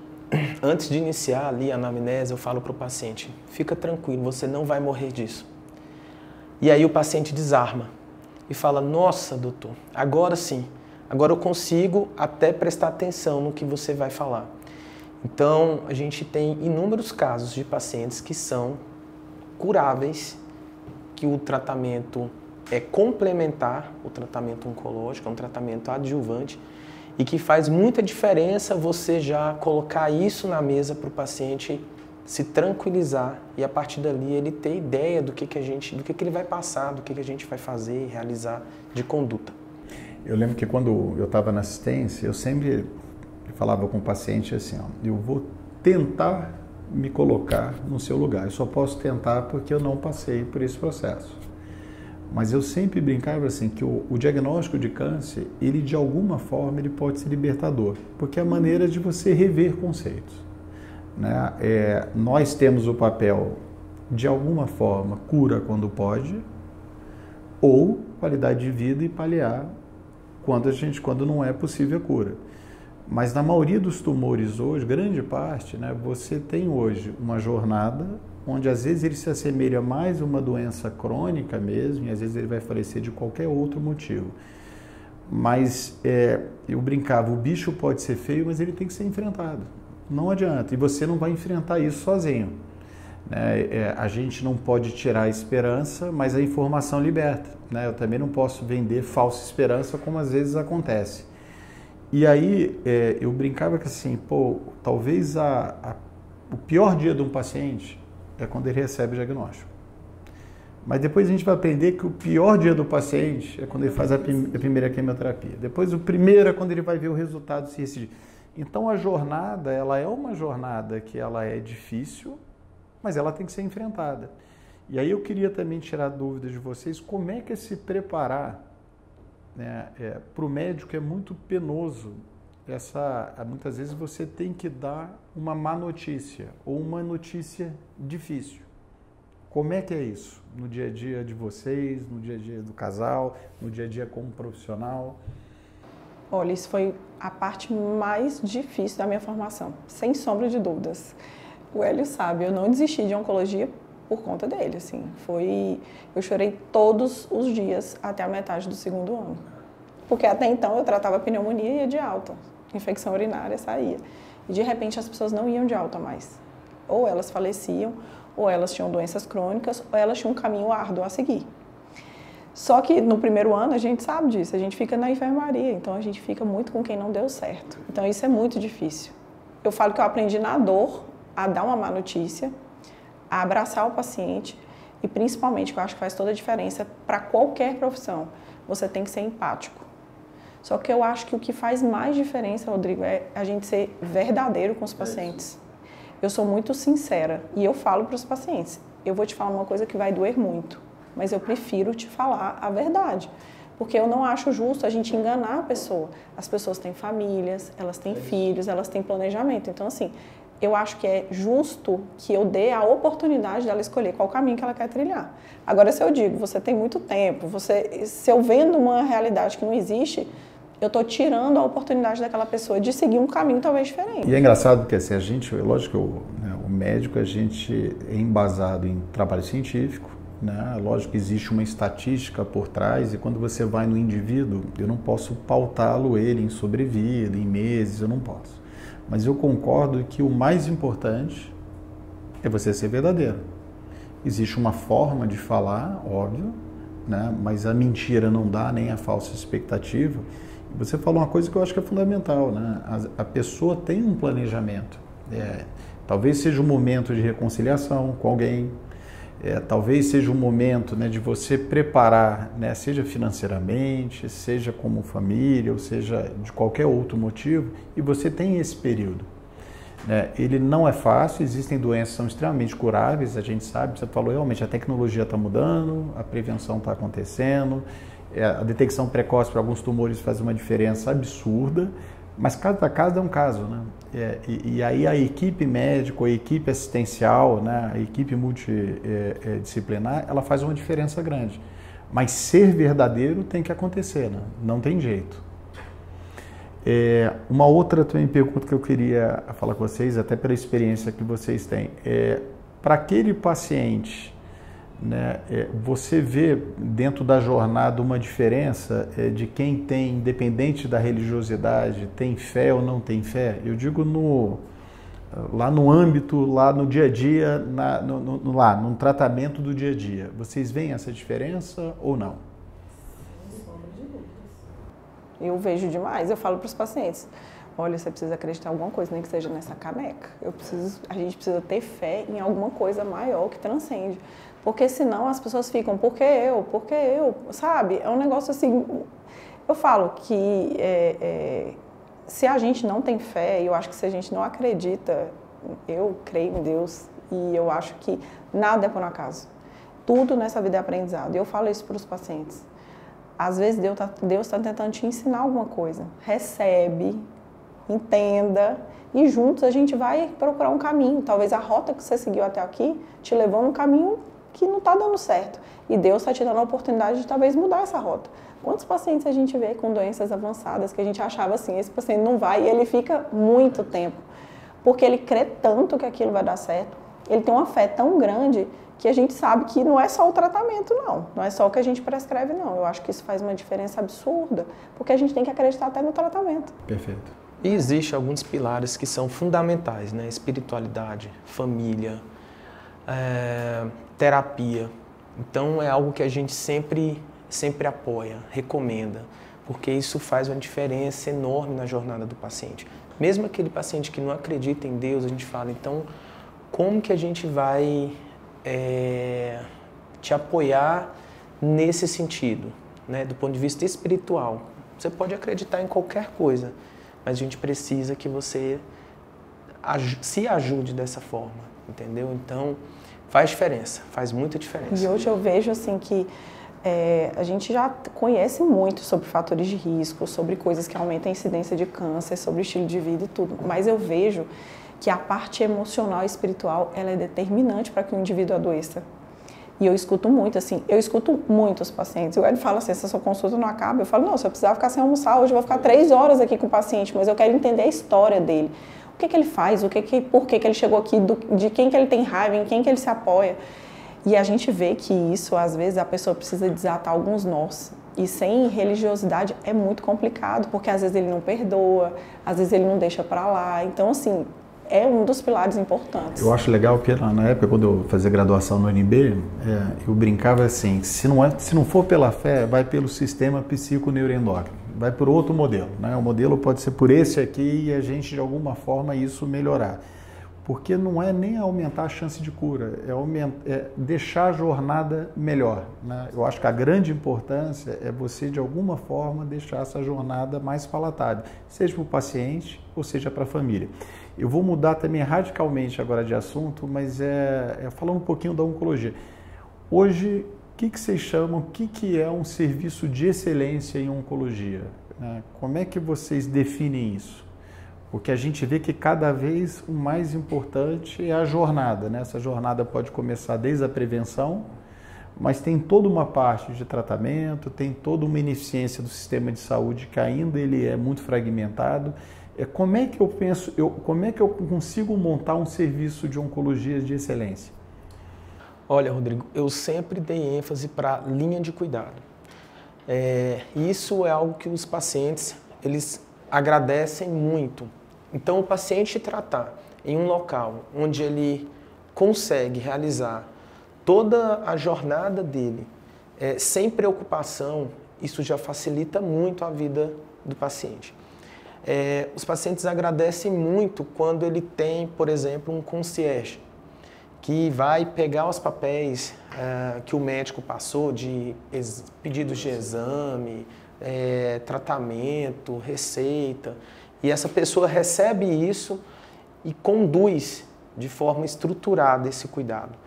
Speaker 3: antes de iniciar ali a anamnese, eu falo para o paciente, fica tranquilo, você não vai morrer disso. E aí o paciente desarma e fala, nossa, doutor, agora sim, agora eu consigo até prestar atenção no que você vai falar. Então, a gente tem inúmeros casos de pacientes que são curáveis, que o tratamento é complementar, o tratamento oncológico, é um tratamento adjuvante, e que faz muita diferença você já colocar isso na mesa para o paciente se tranquilizar e a partir dali ele ter ideia do que ele vai passar, do que a gente vai fazer, realizar de conduta.
Speaker 1: Eu lembro que quando eu estava na assistência, eu sempre falava com o paciente assim, ó, eu vou tentar me colocar no seu lugar, eu só posso tentar porque eu não passei por esse processo. Mas eu sempre brincava assim, que o diagnóstico de câncer, ele de alguma forma ele pode ser libertador, porque é a maneira de você rever conceitos. Né? Nós temos o papel, de alguma forma, cura quando pode, ou qualidade de vida e paliar quando não é possível a cura. Mas na maioria dos tumores hoje, grande parte, né, você tem hoje uma jornada onde às vezes ele se assemelha mais a uma doença crônica mesmo, e às vezes ele vai falecer de qualquer outro motivo. Mas eu brincava, o bicho pode ser feio, mas ele tem que ser enfrentado. Não adianta, e você não vai enfrentar isso sozinho. A gente não pode tirar a esperança, mas a informação liberta. Né? Eu também não posso vender falsa esperança, como às vezes acontece. E aí eu brincava que assim, talvez o pior dia de um paciente é quando ele recebe o diagnóstico. Mas depois a gente vai aprender que o pior dia do paciente é quando ele faz a primeira quimioterapia. Depois o primeiro é quando ele vai ver o resultado se recidir. Então a jornada, ela é uma jornada que ela é difícil, mas ela tem que ser enfrentada. E aí eu queria também tirar dúvidas de vocês, como é que é se preparar, né? Para o médico é muito penoso. Muitas vezes você tem que dar uma má notícia ou uma notícia difícil. Como é que é isso no dia a dia de vocês, no dia a dia do casal, no dia a dia como profissional?
Speaker 2: Olha, isso foi a parte mais difícil da minha formação, sem sombra de dúvidas. O Hélio sabe, eu não desisti de oncologia por conta dele, assim. Eu chorei todos os dias até a metade do segundo ano. Porque até então eu tratava pneumonia e ia de alta. Infecção urinária saía. E de repente as pessoas não iam de alta mais. Ou elas faleciam, ou elas tinham doenças crônicas, ou elas tinham um caminho árduo a seguir. Só que no primeiro ano a gente sabe disso, a gente fica na enfermaria, então a gente fica muito com quem não deu certo. Então isso é muito difícil. Eu falo que eu aprendi na dor a dar uma má notícia, a abraçar o paciente e principalmente, que eu acho que faz toda a diferença para qualquer profissão, você tem que ser empático. Só que eu acho que o que faz mais diferença, Rodrigo, é a gente ser verdadeiro com os pacientes. Eu sou muito sincera e eu falo para os pacientes, eu vou te falar uma coisa que vai doer muito, mas eu prefiro te falar a verdade. Porque eu não acho justo a gente enganar a pessoa. As pessoas têm famílias, elas têm filhos, elas têm planejamento. Então, assim, eu acho que é justo que eu dê a oportunidade dela escolher qual caminho que ela quer trilhar. Agora, se eu digo, você tem muito tempo, se eu vendo uma realidade que não existe, eu estou tirando a oportunidade daquela pessoa de seguir um caminho talvez diferente.
Speaker 1: E é engraçado porque assim, lógico, o médico, a gente é embasado em trabalho científico, né? Lógico que existe uma estatística por trás e quando você vai no indivíduo, eu não posso pautá-lo ele em sobrevida, em meses, eu não posso. Mas eu concordo que o mais importante é você ser verdadeiro. Existe uma forma de falar, óbvio, né? Mas a mentira não dá, nem a falsa expectativa. Você falou uma coisa que eu acho que é fundamental, né? A pessoa tem um planejamento. Talvez seja um momento de reconciliação com alguém. talvez seja um momento, né, de você preparar, né, seja financeiramente, seja como família, ou seja de qualquer outro motivo, e você tem esse período. Ele não é fácil, existem doenças que são extremamente curáveis, a gente sabe, você falou, realmente a tecnologia está mudando, a prevenção está acontecendo, a detecção precoce para alguns tumores faz uma diferença absurda, mas cada caso é um caso, né? E aí a equipe médica, a equipe assistencial, né, a equipe multidisciplinar, ela faz uma diferença grande. Mas ser verdadeiro tem que acontecer, né? Não tem jeito. Uma outra também pergunta que eu queria falar com vocês, até pela experiência que vocês têm, para aquele paciente, né, você vê dentro da jornada uma diferença de quem tem, independente da religiosidade, tem fé ou não tem fé? Eu digo lá no âmbito, lá no dia a dia, no tratamento do dia a dia. Vocês veem essa diferença ou não?
Speaker 2: Eu vejo demais, eu falo para os pacientes, olha, você precisa acreditar em alguma coisa, nem que seja nessa caneca. A gente precisa ter fé em alguma coisa maior que transcende. Porque senão as pessoas ficam, por que eu, sabe? É um negócio assim, eu falo que se a gente não tem fé, eu acho que se a gente não acredita, eu creio em Deus e eu acho que nada é por acaso. Tudo nessa vida é aprendizado. E eu falo isso para os pacientes. Às vezes Deus está tentando te ensinar alguma coisa. Recebe, entenda e juntos a gente vai procurar um caminho. Talvez a rota que você seguiu até aqui te levou num caminho que não está dando certo. E Deus está te dando a oportunidade de talvez mudar essa rota. Quantos pacientes a gente vê com doenças avançadas que a gente achava assim, esse paciente não vai e ele fica muito tempo. Porque ele crê tanto que aquilo vai dar certo. Ele tem uma fé tão grande que a gente sabe que não é só o tratamento, não. Não é só o que a gente prescreve, não. Eu acho que isso faz uma diferença absurda, porque a gente tem que acreditar até no tratamento.
Speaker 3: Perfeito. E existem alguns pilares que são fundamentais, né? Espiritualidade, família, terapia. Então, é algo que a gente sempre apoia, recomenda, porque isso faz uma diferença enorme na jornada do paciente. Mesmo aquele paciente que não acredita em Deus, a gente fala, então, como que a gente vai te apoiar nesse sentido, né? Do ponto de vista espiritual? Você pode acreditar em qualquer coisa, mas a gente precisa que você se ajude dessa forma, entendeu? Então, faz diferença, faz muita diferença.
Speaker 2: E hoje eu vejo assim que a gente já conhece muito sobre fatores de risco, sobre coisas que aumentam a incidência de câncer, sobre estilo de vida e tudo, mas eu vejo que a parte emocional e espiritual, ela é determinante para que o indivíduo adoeça. E eu escuto muito, assim, os pacientes. Ele fala assim, se a sua consulta não acaba, eu falo, não, se eu precisar ficar sem almoçar, hoje eu vou ficar 3 horas aqui com o paciente, mas eu quero entender a história dele. O que ele faz, por que ele chegou aqui, de quem que ele tem raiva, em quem que ele se apoia. E a gente vê que isso, às vezes, a pessoa precisa desatar alguns nós. E sem religiosidade é muito complicado, porque às vezes ele não perdoa, às vezes ele não deixa para lá. Então, assim, é um dos pilares importantes.
Speaker 1: Eu acho legal que na época, quando eu fazia graduação no UNB, eu brincava assim, se não for pela fé, vai pelo sistema psiconeuroendócrino, vai por outro modelo, né? O modelo pode ser por esse aqui e a gente, de alguma forma, isso melhorar. Porque não é nem aumentar a chance de cura, é deixar a jornada melhor, né? Eu acho que a grande importância é você, de alguma forma, deixar essa jornada mais palatável, seja para o paciente ou seja para a família. Eu vou mudar também radicalmente agora de assunto, mas falando um pouquinho da oncologia. Hoje, o que vocês chamam, o que é um serviço de excelência em oncologia? Como é que vocês definem isso? Porque a gente vê que cada vez o mais importante é a jornada, né? Essa jornada pode começar desde a prevenção, mas tem toda uma parte de tratamento, tem toda uma ineficiência do sistema de saúde que ainda ele é muito fragmentado. Como é que eu penso, como é que eu consigo montar um serviço de oncologia de excelência?
Speaker 3: Olha, Rodrigo, eu sempre dei ênfase para a linha de cuidado. Isso é algo que os pacientes, eles agradecem muito. Então, o paciente tratar em um local onde ele consegue realizar toda a jornada dele sem preocupação, isso já facilita muito a vida do paciente. Os pacientes agradecem muito quando ele tem, por exemplo, um concierge, que vai pegar os papéis que o médico passou de pedidos de exame, tratamento, receita, e essa pessoa recebe isso e conduz de forma estruturada esse cuidado.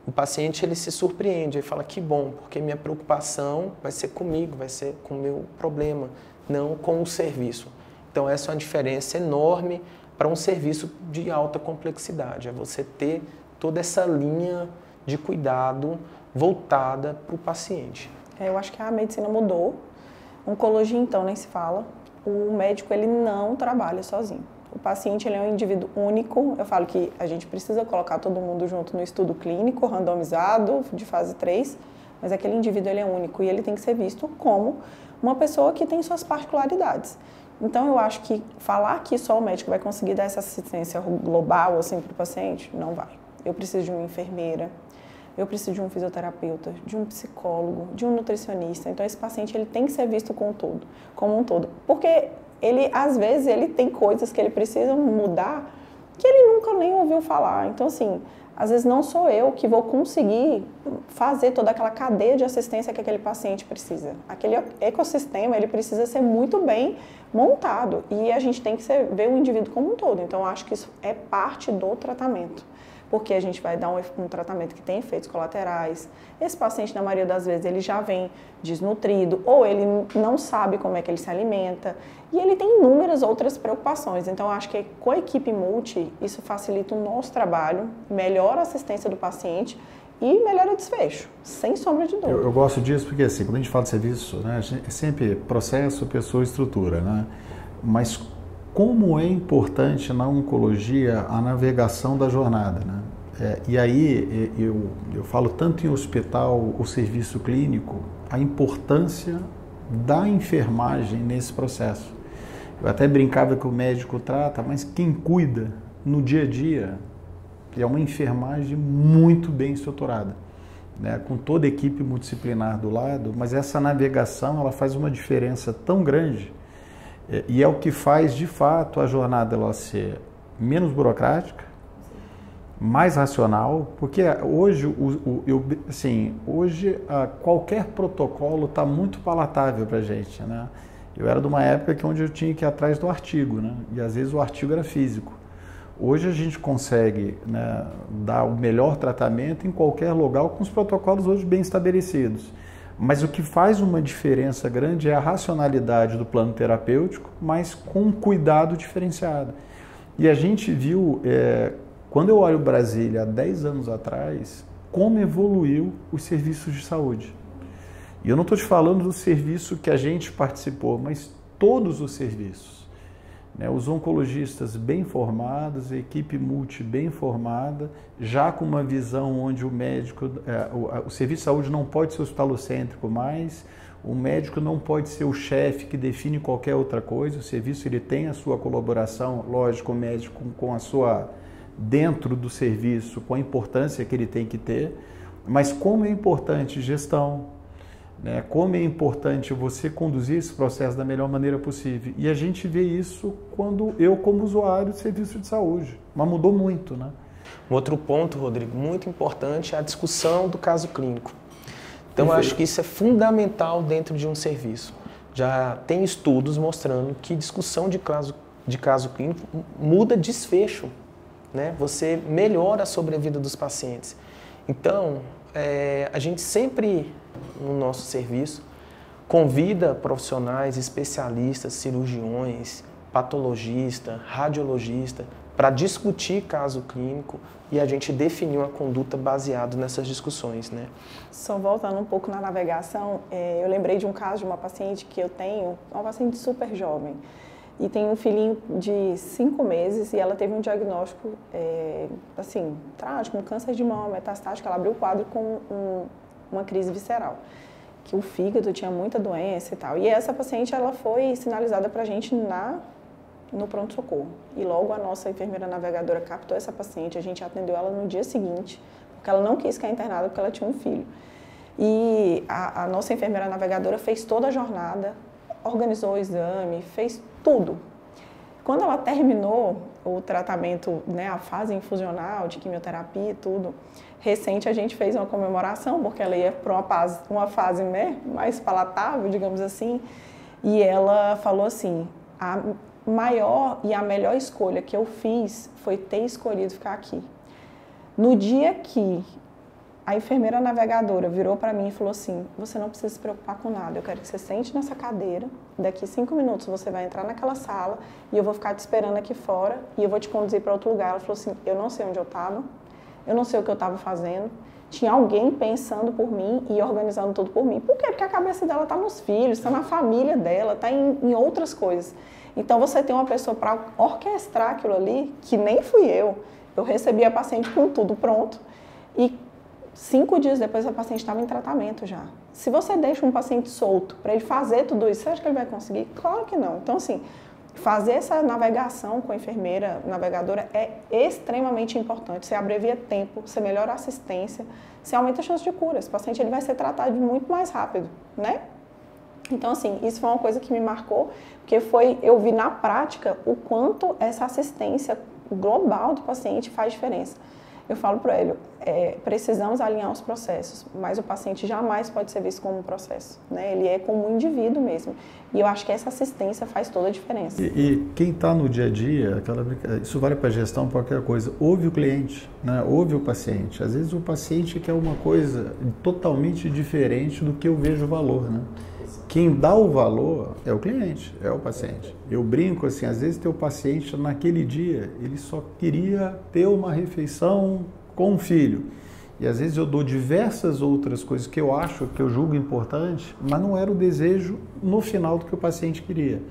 Speaker 3: O paciente ele se surpreende, ele fala que bom, porque minha preocupação vai ser comigo, vai ser com o meu problema, não com o serviço. Então essa é uma diferença enorme para um serviço de alta complexidade, é você ter toda essa linha de cuidado voltada para o paciente.
Speaker 2: Eu acho que a medicina mudou, oncologia então nem se fala, o médico ele não trabalha sozinho. O paciente ele é um indivíduo único, eu falo que a gente precisa colocar todo mundo junto no estudo clínico, randomizado, de fase 3, mas aquele indivíduo ele é único e ele tem que ser visto como uma pessoa que tem suas particularidades. Então eu acho que falar que só o médico vai conseguir dar essa assistência global assim, para o paciente, não vai. Eu preciso de uma enfermeira, eu preciso de um fisioterapeuta, de um psicólogo, de um nutricionista. Então esse paciente ele tem que ser visto como um todo. Porque ele, às vezes, ele tem coisas que ele precisa mudar que ele nunca nem ouviu falar. Então, assim, às vezes não sou eu que vou conseguir fazer toda aquela cadeia de assistência que aquele paciente precisa. Aquele ecossistema, ele precisa ser muito bem montado e a gente tem que ver o indivíduo como um todo. Então, eu acho que isso é parte do tratamento. Porque a gente vai dar um tratamento que tem efeitos colaterais. Esse paciente, na maioria das vezes, ele já vem desnutrido ou ele não sabe como é que ele se alimenta e ele tem inúmeras outras preocupações. Então, eu acho que com a equipe multi, isso facilita o nosso trabalho, melhora a assistência do paciente e melhora o desfecho, sem sombra de dúvida.
Speaker 1: Eu gosto disso porque, assim, quando a gente fala de serviço, né, é sempre processo, pessoa, estrutura, né? Mas como é importante na oncologia a navegação da jornada, né? E aí eu falo tanto em hospital, o serviço clínico, a importância da enfermagem nesse processo. Eu até brincava que o médico trata, mas quem cuida no dia a dia é uma enfermagem muito bem estruturada, né? Com toda a equipe multidisciplinar do lado, mas essa navegação ela faz uma diferença tão grande. E é o que faz, de fato, a jornada ela ser menos burocrática, mais racional, porque hoje, qualquer protocolo está muito palatável para a gente, né? Eu era de uma época onde eu tinha que ir atrás do artigo, né? E às vezes o artigo era físico. Hoje a gente consegue, né, dar o melhor tratamento em qualquer lugar com os protocolos hoje bem estabelecidos. Mas o que faz uma diferença grande é a racionalidade do plano terapêutico, mas com um cuidado diferenciado. E a gente viu, quando eu olho Brasília há 10 anos atrás, como evoluiu os serviços de saúde. E eu não estou te falando do serviço que a gente participou, mas todos os serviços. Né, os oncologistas bem formados, a equipe multi bem formada, já com uma visão onde o médico, o serviço de saúde não pode ser hospitalocêntrico mais, o médico não pode ser o chefe que define qualquer outra coisa, o serviço ele tem a sua colaboração, lógico, o médico com a sua, dentro do serviço, com a importância que ele tem que ter, mas como é importante gestão, né? Como é importante você conduzir esse processo da melhor maneira possível. E a gente vê isso quando eu, como usuário de serviço de saúde. Mas mudou muito, né?
Speaker 3: Um outro ponto, Rodrigo, muito importante é a discussão do caso clínico. Então, eu acho que isso é fundamental dentro de um serviço. Já tem estudos mostrando que discussão de caso clínico muda desfecho, né? Você melhora a sobrevida dos pacientes. Então, a gente sempre, no nosso serviço, convida profissionais, especialistas, cirurgiões, patologista, radiologista, para discutir caso clínico e a gente definir uma conduta baseada nessas discussões, né?
Speaker 2: Só voltando um pouco na navegação, eu lembrei de um caso de uma paciente que eu tenho, uma paciente super jovem, e tem um filhinho de 5 meses e ela teve um diagnóstico, assim, trágico, um câncer de mama metastático. Ela abriu o quadro com uma crise visceral, que o fígado tinha muita doença e tal. E essa paciente, ela foi sinalizada para a gente no pronto-socorro. E logo a nossa enfermeira navegadora captou essa paciente, a gente atendeu ela no dia seguinte, porque ela não quis ficar internada porque ela tinha um filho. E a nossa enfermeira navegadora fez toda a jornada, organizou o exame, fez tudo. Quando ela terminou, o tratamento, né, a fase infusional de quimioterapia e tudo, recente a gente fez uma comemoração, porque ela ia para uma fase, né, mais palatável, digamos assim, e ela falou assim, a maior e a melhor escolha que eu fiz foi ter escolhido ficar aqui. No dia que a enfermeira navegadora virou para mim e falou assim, você não precisa se preocupar com nada, eu quero que você sente nessa cadeira, daqui 5 minutos você vai entrar naquela sala e eu vou ficar te esperando aqui fora e eu vou te conduzir para outro lugar. Ela falou assim, eu não sei onde eu estava, eu não sei o que eu estava fazendo, tinha alguém pensando por mim e organizando tudo por mim. Por quê? Porque a cabeça dela está nos filhos, está na família dela, está em outras coisas. Então você tem uma pessoa para orquestrar aquilo ali, que nem fui eu recebi a paciente com tudo pronto e 5 dias depois a paciente estava em tratamento já. Se você deixa um paciente solto para ele fazer tudo isso, você acha que ele vai conseguir? Claro que não. Então, assim, fazer essa navegação com a enfermeira navegadora é extremamente importante. Você abrevia tempo, você melhora a assistência, você aumenta a chance de cura. Esse paciente ele vai ser tratado muito mais rápido, né? Então, assim, isso foi uma coisa que me marcou, porque eu vi na prática o quanto essa assistência global do paciente faz diferença. Eu falo para ele, precisamos alinhar os processos, mas o paciente jamais pode ser visto como um processo, né? Ele é como um indivíduo mesmo. E eu acho que essa assistência faz toda a diferença.
Speaker 1: E quem está no dia a dia, isso vale para gestão, para qualquer coisa, ouve o cliente, né? Ouve o paciente. Às vezes o paciente quer uma coisa totalmente diferente do que eu vejo o valor, né? Quem dá o valor é o cliente, é o paciente. Eu brinco assim, às vezes teu paciente naquele dia, ele só queria ter uma refeição com o filho. E às vezes eu dou diversas outras coisas que eu acho, que eu julgo importante, mas não era o desejo no final do que o paciente queria.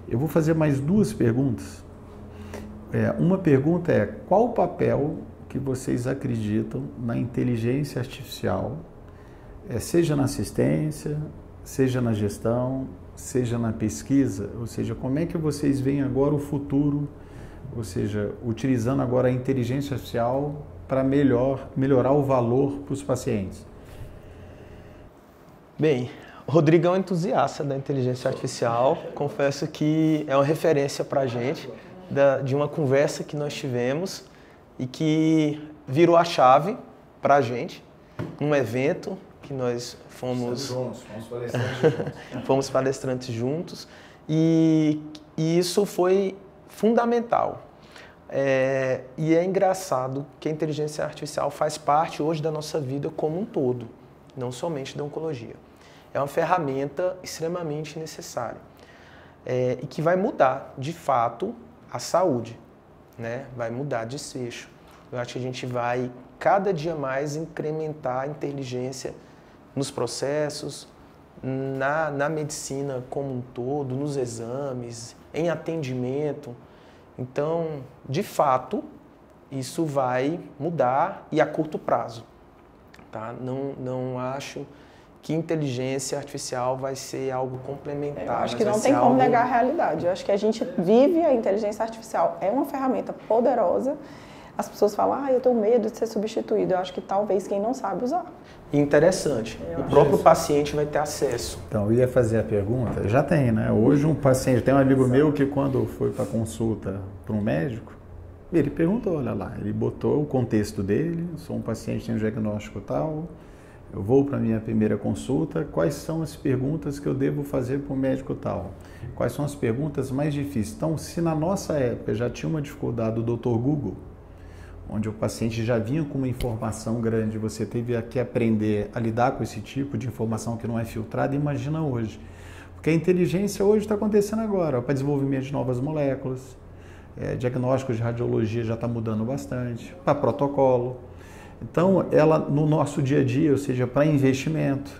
Speaker 1: Eu vou fazer mais 2 perguntas. Uma pergunta é, qual o papel que vocês acreditam na inteligência artificial, seja na assistência, seja na gestão, seja na pesquisa, ou seja, como é que vocês veem agora o futuro, ou seja, utilizando agora a inteligência artificial para melhorar o valor para os pacientes?
Speaker 3: Bem, o Rodrigo é um entusiasta da inteligência artificial, confesso que é uma referência para a gente, de uma conversa que nós tivemos e que virou a chave para a gente, num evento que nós fomos palestrantes juntos e isso foi fundamental. E é engraçado que a inteligência artificial faz parte hoje da nossa vida como um todo, não somente da oncologia. É uma ferramenta extremamente necessária e que vai mudar, de fato, a saúde, né? Vai mudar desfecho. Eu acho que a gente vai cada dia mais incrementar a inteligência nos processos, na medicina como um todo, nos exames, em atendimento. Então, de fato, isso vai mudar e a curto prazo. Tá? Não acho que inteligência artificial vai ser algo complementar.
Speaker 2: Eu acho que não tem como negar a realidade. Eu acho que a gente vive a inteligência artificial. É uma ferramenta poderosa. As pessoas falam, eu tenho medo de ser substituído. Eu acho que talvez quem não sabe usar.
Speaker 3: Interessante. O próprio paciente vai ter acesso.
Speaker 1: Então, eu ia fazer a pergunta. Já tem, né? Hoje um paciente, tem um amigo meu que quando foi para consulta para um médico, ele perguntou, olha lá, ele botou o contexto dele, sou um paciente, tenho um diagnóstico tal, eu vou para a minha primeira consulta, quais são as perguntas que eu devo fazer para o médico tal? Quais são as perguntas mais difíceis? Então, se na nossa época já tinha uma dificuldade do Dr. Google, onde o paciente já vinha com uma informação grande, você teve que aprender a lidar com esse tipo de informação que não é filtrada, imagina hoje. Porque a inteligência hoje está acontecendo agora, para desenvolvimento de novas moléculas, diagnóstico de radiologia já está mudando bastante, para protocolo. Então, ela no nosso dia a dia, ou seja, para investimento.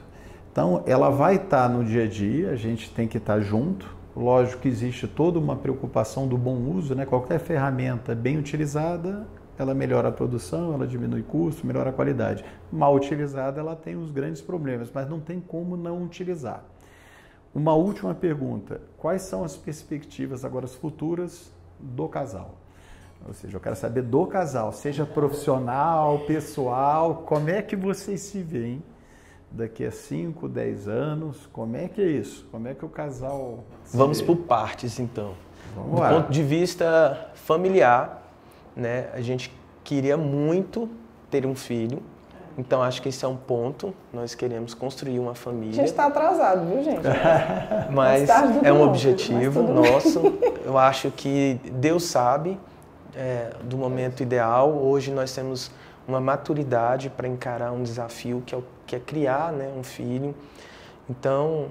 Speaker 1: Então, ela vai estar no dia a dia, a gente tem que estar junto. Lógico que existe toda uma preocupação do bom uso, né? Qualquer ferramenta bem utilizada, ela melhora a produção, ela diminui custo, melhora a qualidade. Mal utilizada, ela tem os grandes problemas, mas não tem como não utilizar. Uma última pergunta, quais são as perspectivas agora futuras do casal? Ou seja, eu quero saber do casal, seja profissional, pessoal, como é que vocês se veem daqui a 5, 10 anos? Como é que é isso? Como é que o casal...
Speaker 3: Vamos por partes, então.
Speaker 1: Vamos
Speaker 3: do
Speaker 1: lá.
Speaker 3: ponto de vista familiar, né, a gente queria muito ter um filho. Então, acho que esse é um ponto. Nós queremos construir uma
Speaker 2: A
Speaker 3: família.
Speaker 2: gente está atrasado, viu, gente?
Speaker 3: Mas
Speaker 2: tarde do
Speaker 3: é um
Speaker 2: mundo,
Speaker 3: objetivo
Speaker 2: mas tudo
Speaker 3: nosso. Eu acho que Deus sabe do momento ideal. Hoje nós temos uma maturidade para encarar um desafio que é criar, né, um filho. Então,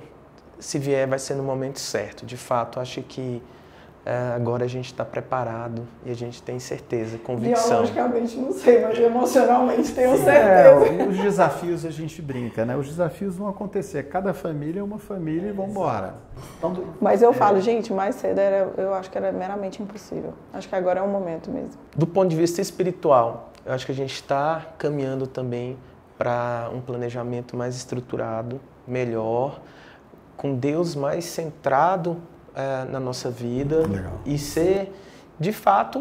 Speaker 3: se vier, vai ser no momento certo. De fato, acho que agora a gente está preparado e a gente tem certeza, convicção.
Speaker 2: Biologicamente não sei, mas emocionalmente tenho certeza.
Speaker 1: Os desafios a gente brinca, né? Os desafios vão acontecer. Cada família é uma família e vamos embora. Então,
Speaker 2: Mas eu falo, gente, mais cedo eu acho que era meramente impossível. Acho que agora é o momento mesmo.
Speaker 3: Do ponto de vista espiritual, eu acho que a gente está caminhando também para um planejamento mais estruturado, melhor, com Deus mais centrado na nossa vida.
Speaker 1: Legal.
Speaker 3: E ser, de fato,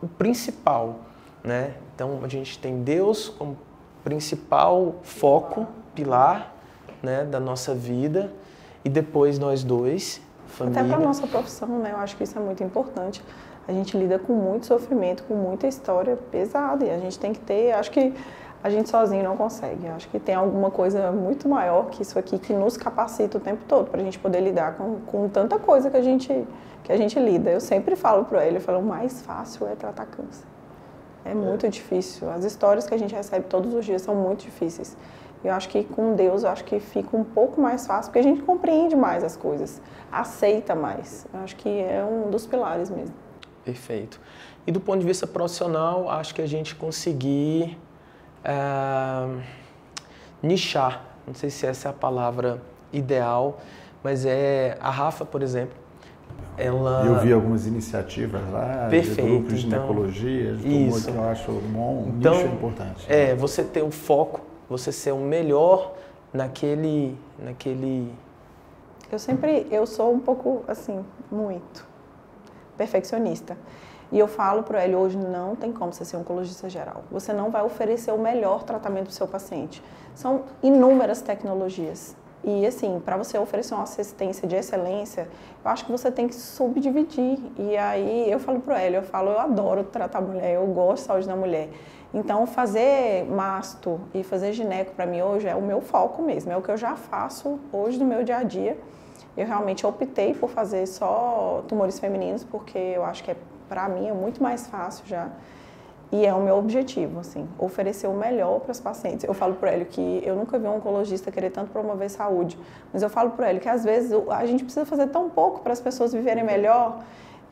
Speaker 3: o principal, né? Então, a gente tem Deus como principal foco, pilar, né, da nossa vida, e depois nós dois, família.
Speaker 2: Até para a nossa profissão, né? Eu acho que isso é muito importante. A gente lida com muito sofrimento, com muita história pesada, e a gente tem que ter, acho que a gente sozinho não consegue. Acho que tem alguma coisa muito maior que isso aqui que nos capacita o tempo todo para a gente poder lidar com tanta coisa que a gente lida. Eu sempre falo para ele, eu falo, o mais fácil é tratar câncer. É muito difícil. As histórias que a gente recebe todos os dias são muito difíceis. Eu acho que com Deus, eu acho que fica um pouco mais fácil, porque a gente compreende mais as coisas, aceita mais. Eu acho que é um dos pilares mesmo.
Speaker 3: Perfeito. E do ponto de vista profissional, acho que a gente conseguir nichar, não sei se essa é a palavra ideal, mas a Rafa, por exemplo, ela...
Speaker 1: Eu vi algumas iniciativas lá,
Speaker 3: Perfeito,
Speaker 1: de grupos de
Speaker 3: então,
Speaker 1: ginecologia, de tumor, que eu acho um nicho importante.
Speaker 3: Você ter um foco, você ser o melhor naquele...
Speaker 2: Eu sou um pouco, assim, muito perfeccionista. E eu falo para ele, hoje não tem como você ser oncologista geral. Você não vai oferecer o melhor tratamento para o seu paciente. São inúmeras tecnologias. E assim, para você oferecer uma assistência de excelência, eu acho que você tem que subdividir. E aí eu falo para ele, eu adoro tratar mulher, eu gosto de saúde da mulher. Então fazer masto e fazer gineco para mim hoje é o meu foco mesmo, é o que eu já faço hoje no meu dia a dia. Eu realmente optei por fazer só tumores femininos, porque eu acho que para mim é muito mais fácil já. E é o meu objetivo, assim, oferecer o melhor para os pacientes. Eu falo para ele que eu nunca vi um oncologista querer tanto promover saúde, mas eu falo para ele que às vezes a gente precisa fazer tão pouco para as pessoas viverem melhor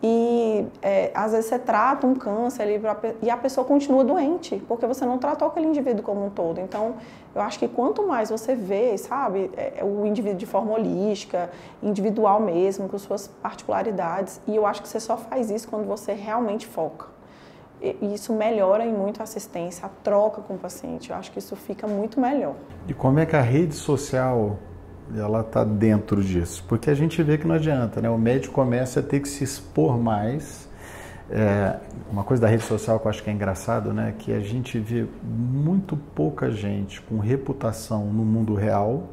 Speaker 2: e às vezes você trata um câncer ali e a pessoa continua doente, porque você não tratou aquele indivíduo como um todo. Então, eu acho que quanto mais você vê, sabe, o indivíduo de forma holística, individual mesmo, com suas particularidades, e eu acho que você só faz isso quando você realmente foca. E isso melhora em muito a assistência, a troca com o paciente. Eu acho que isso fica muito melhor.
Speaker 1: E como é que a rede social ela está dentro disso? Porque a gente vê que não adianta, né? O médico começa a ter que se expor mais. Uma coisa da rede social que eu acho que é engraçado, né? Que a gente vê muito pouca gente com reputação no mundo real,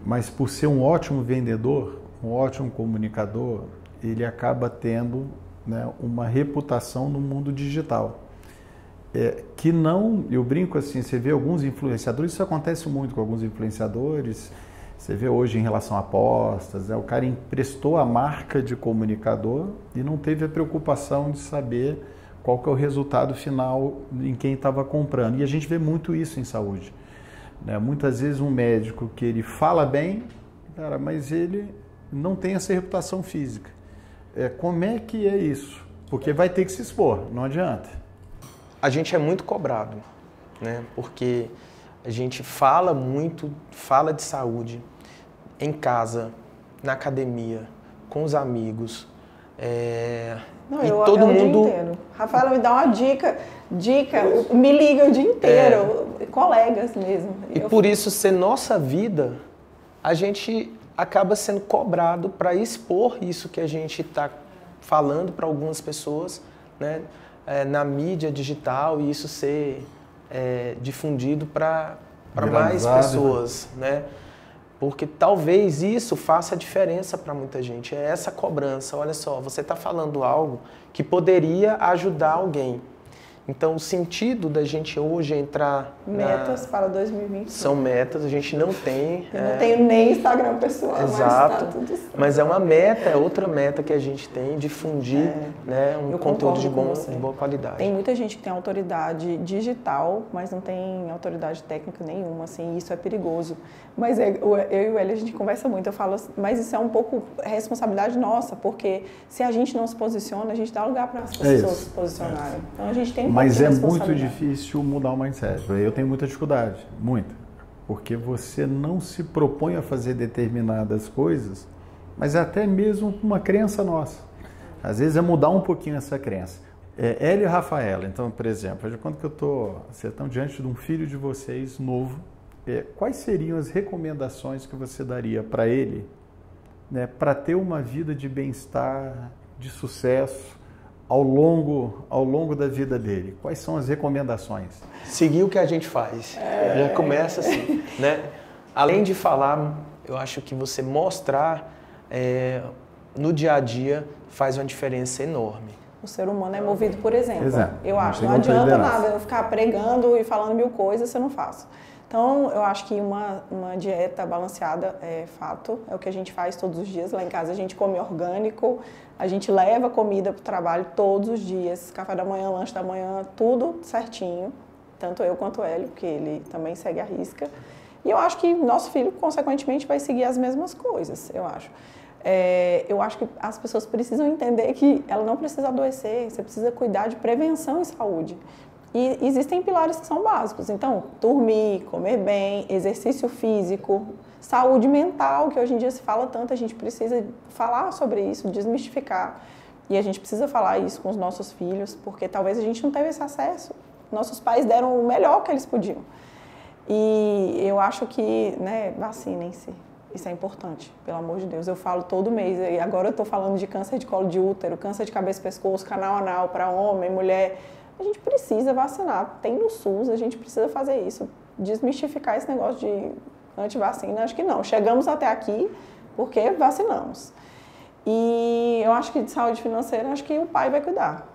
Speaker 1: mas por ser um ótimo vendedor, um ótimo comunicador, ele acaba tendo, né, uma reputação no mundo digital. Que não, eu brinco assim, você vê alguns influenciadores, isso acontece muito com alguns influenciadores, você vê hoje em relação a apostas, o cara emprestou a marca de comunicador e não teve a preocupação de saber qual que é o resultado final em quem estava comprando. E a gente vê muito isso em saúde, né? Muitas vezes um médico que ele fala bem, cara, mas ele não tem essa reputação física. Como é que é isso? Porque vai ter que se expor, não adianta.
Speaker 3: A gente é muito cobrado, né? Porque a gente fala muito, fala de saúde em casa, na academia, com os amigos.
Speaker 2: Não,
Speaker 3: e
Speaker 2: eu
Speaker 3: todo
Speaker 2: o
Speaker 3: mundo...
Speaker 2: dia inteiro. Rafaela me dá uma dica, me liga o dia inteiro, colegas mesmo.
Speaker 3: E por isso ser nossa vida, a gente acaba sendo cobrado para expor isso que a gente está falando para algumas pessoas, né, na mídia digital, e isso ser difundido para mais pessoas, né? Porque talvez isso faça diferença para muita gente. É essa cobrança. Olha só, você está falando algo que poderia ajudar alguém. Então, o sentido da gente hoje entrar...
Speaker 2: Metas para 2020.
Speaker 3: São metas, a gente não tem...
Speaker 2: Eu não tenho nem Instagram pessoal,
Speaker 3: exato,
Speaker 2: mas tá tudo certo.
Speaker 3: Mas é uma meta, é outra meta que a gente tem, difundir né, um conteúdo de boa qualidade.
Speaker 2: Tem muita gente que tem autoridade digital, mas não tem autoridade técnica nenhuma, assim, isso é perigoso. Mas eu e o Hélio, a gente conversa muito, eu falo, mas isso é um pouco responsabilidade nossa, porque se a gente não se posiciona, a gente dá lugar para as pessoas se posicionarem. Então a gente tem
Speaker 1: mas é muito difícil mudar o mindset. Eu tenho muita dificuldade, muita. Porque você não se propõe a fazer determinadas coisas, mas é até mesmo uma crença nossa. Às vezes é mudar um pouquinho essa crença. Hélio e Rafaela, então, por exemplo, quando que vocês estão diante de um filho de vocês novo, quais seriam as recomendações que você daria para ele, né, para ter uma vida de bem-estar, de sucesso, ao longo da vida dele? Quais são as recomendações?
Speaker 3: Seguir o que a gente faz. Já começa assim, né? Além de falar, eu acho que você mostrar no dia a dia faz uma diferença enorme.
Speaker 2: O ser humano é movido por exemplo.
Speaker 1: Exato.
Speaker 2: Eu acho, não adianta nada eu ficar pregando e falando mil coisas se eu não faço. Então, eu acho que uma dieta balanceada é fato, é o que a gente faz todos os dias. Lá em casa a gente come orgânico, a gente leva comida para o trabalho todos os dias, café da manhã, lanche da manhã, tudo certinho. Tanto eu quanto o Hélio, porque ele também segue a risca. E eu acho que nosso filho, consequentemente, vai seguir as mesmas coisas, eu acho. Eu acho que as pessoas precisam entender que ela não precisa adoecer, você precisa cuidar de prevenção e saúde. E existem pilares que são básicos. Então, dormir, comer bem, exercício físico, saúde mental, que hoje em dia se fala tanto, a gente precisa falar sobre isso, desmistificar. E a gente precisa falar isso com os nossos filhos, porque talvez a gente não teve esse acesso. Nossos pais deram o melhor que eles podiam. E eu acho que, né, vacinem-se. Isso é importante, pelo amor de Deus. Eu falo todo mês, e agora eu estou falando de câncer de colo de útero, câncer de cabeça e pescoço, canal anal para homem, mulher. A gente precisa vacinar, tem no SUS, a gente precisa fazer isso, desmistificar esse negócio de antivacina, acho que não. Chegamos até aqui porque vacinamos. E eu acho que de saúde financeira, acho que o pai vai cuidar.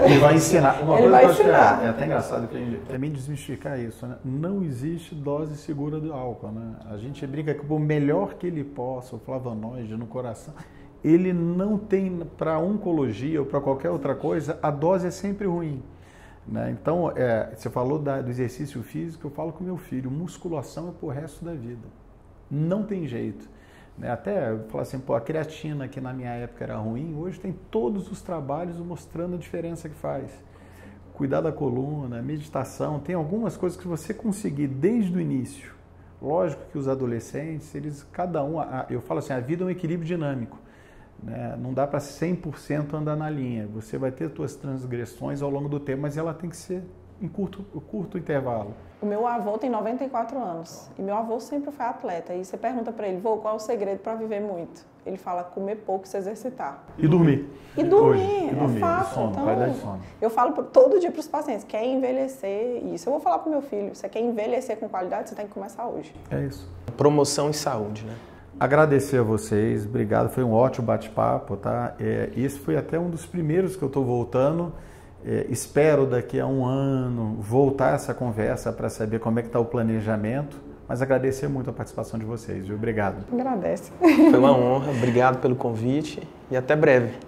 Speaker 1: Ele vai ensinar.
Speaker 2: Ele vai ensinar.
Speaker 1: É até engraçado que a gente também desmistificar isso, né? Não existe dose segura do álcool, né? A gente brinca que por melhor que ele possa, o flavonoide no coração, ele não tem, para oncologia ou para qualquer outra coisa, a dose é sempre ruim. Né? Então, você falou do exercício físico, eu falo com meu filho, musculação é pro resto da vida. Não tem jeito. Né? Até eu falo assim, a creatina que na minha época era ruim, hoje tem todos os trabalhos mostrando a diferença que faz. Cuidar da coluna, meditação, tem algumas coisas que você conseguir desde o início. Lógico que os adolescentes, cada um, eu falo assim, a vida é um equilíbrio dinâmico. Né? Não dá para 100% andar na linha. Você vai ter suas transgressões ao longo do tempo, mas ela tem que ser em curto intervalo.
Speaker 2: O meu avô tem 94 anos e meu avô sempre foi atleta. E você pergunta para ele, vô, qual é o segredo para viver muito? Ele fala comer pouco e se exercitar.
Speaker 1: E dormir.
Speaker 2: E dormir, é fácil.
Speaker 1: Sono,
Speaker 2: então,
Speaker 1: vai dar sono.
Speaker 2: Eu falo todo dia para os pacientes, quer envelhecer, isso eu vou falar para o meu filho, você quer envelhecer com qualidade, você tem que começar hoje.
Speaker 1: É isso.
Speaker 3: Promoção e saúde, né?
Speaker 1: Agradecer a vocês, obrigado, foi um ótimo bate-papo, tá? Esse foi até um dos primeiros que eu estou voltando. Espero daqui a um ano voltar essa conversa para saber como é que está o planejamento, mas agradecer muito a participação de vocês, viu? Obrigado.
Speaker 2: Agradece.
Speaker 3: Foi uma honra, obrigado pelo convite e até breve.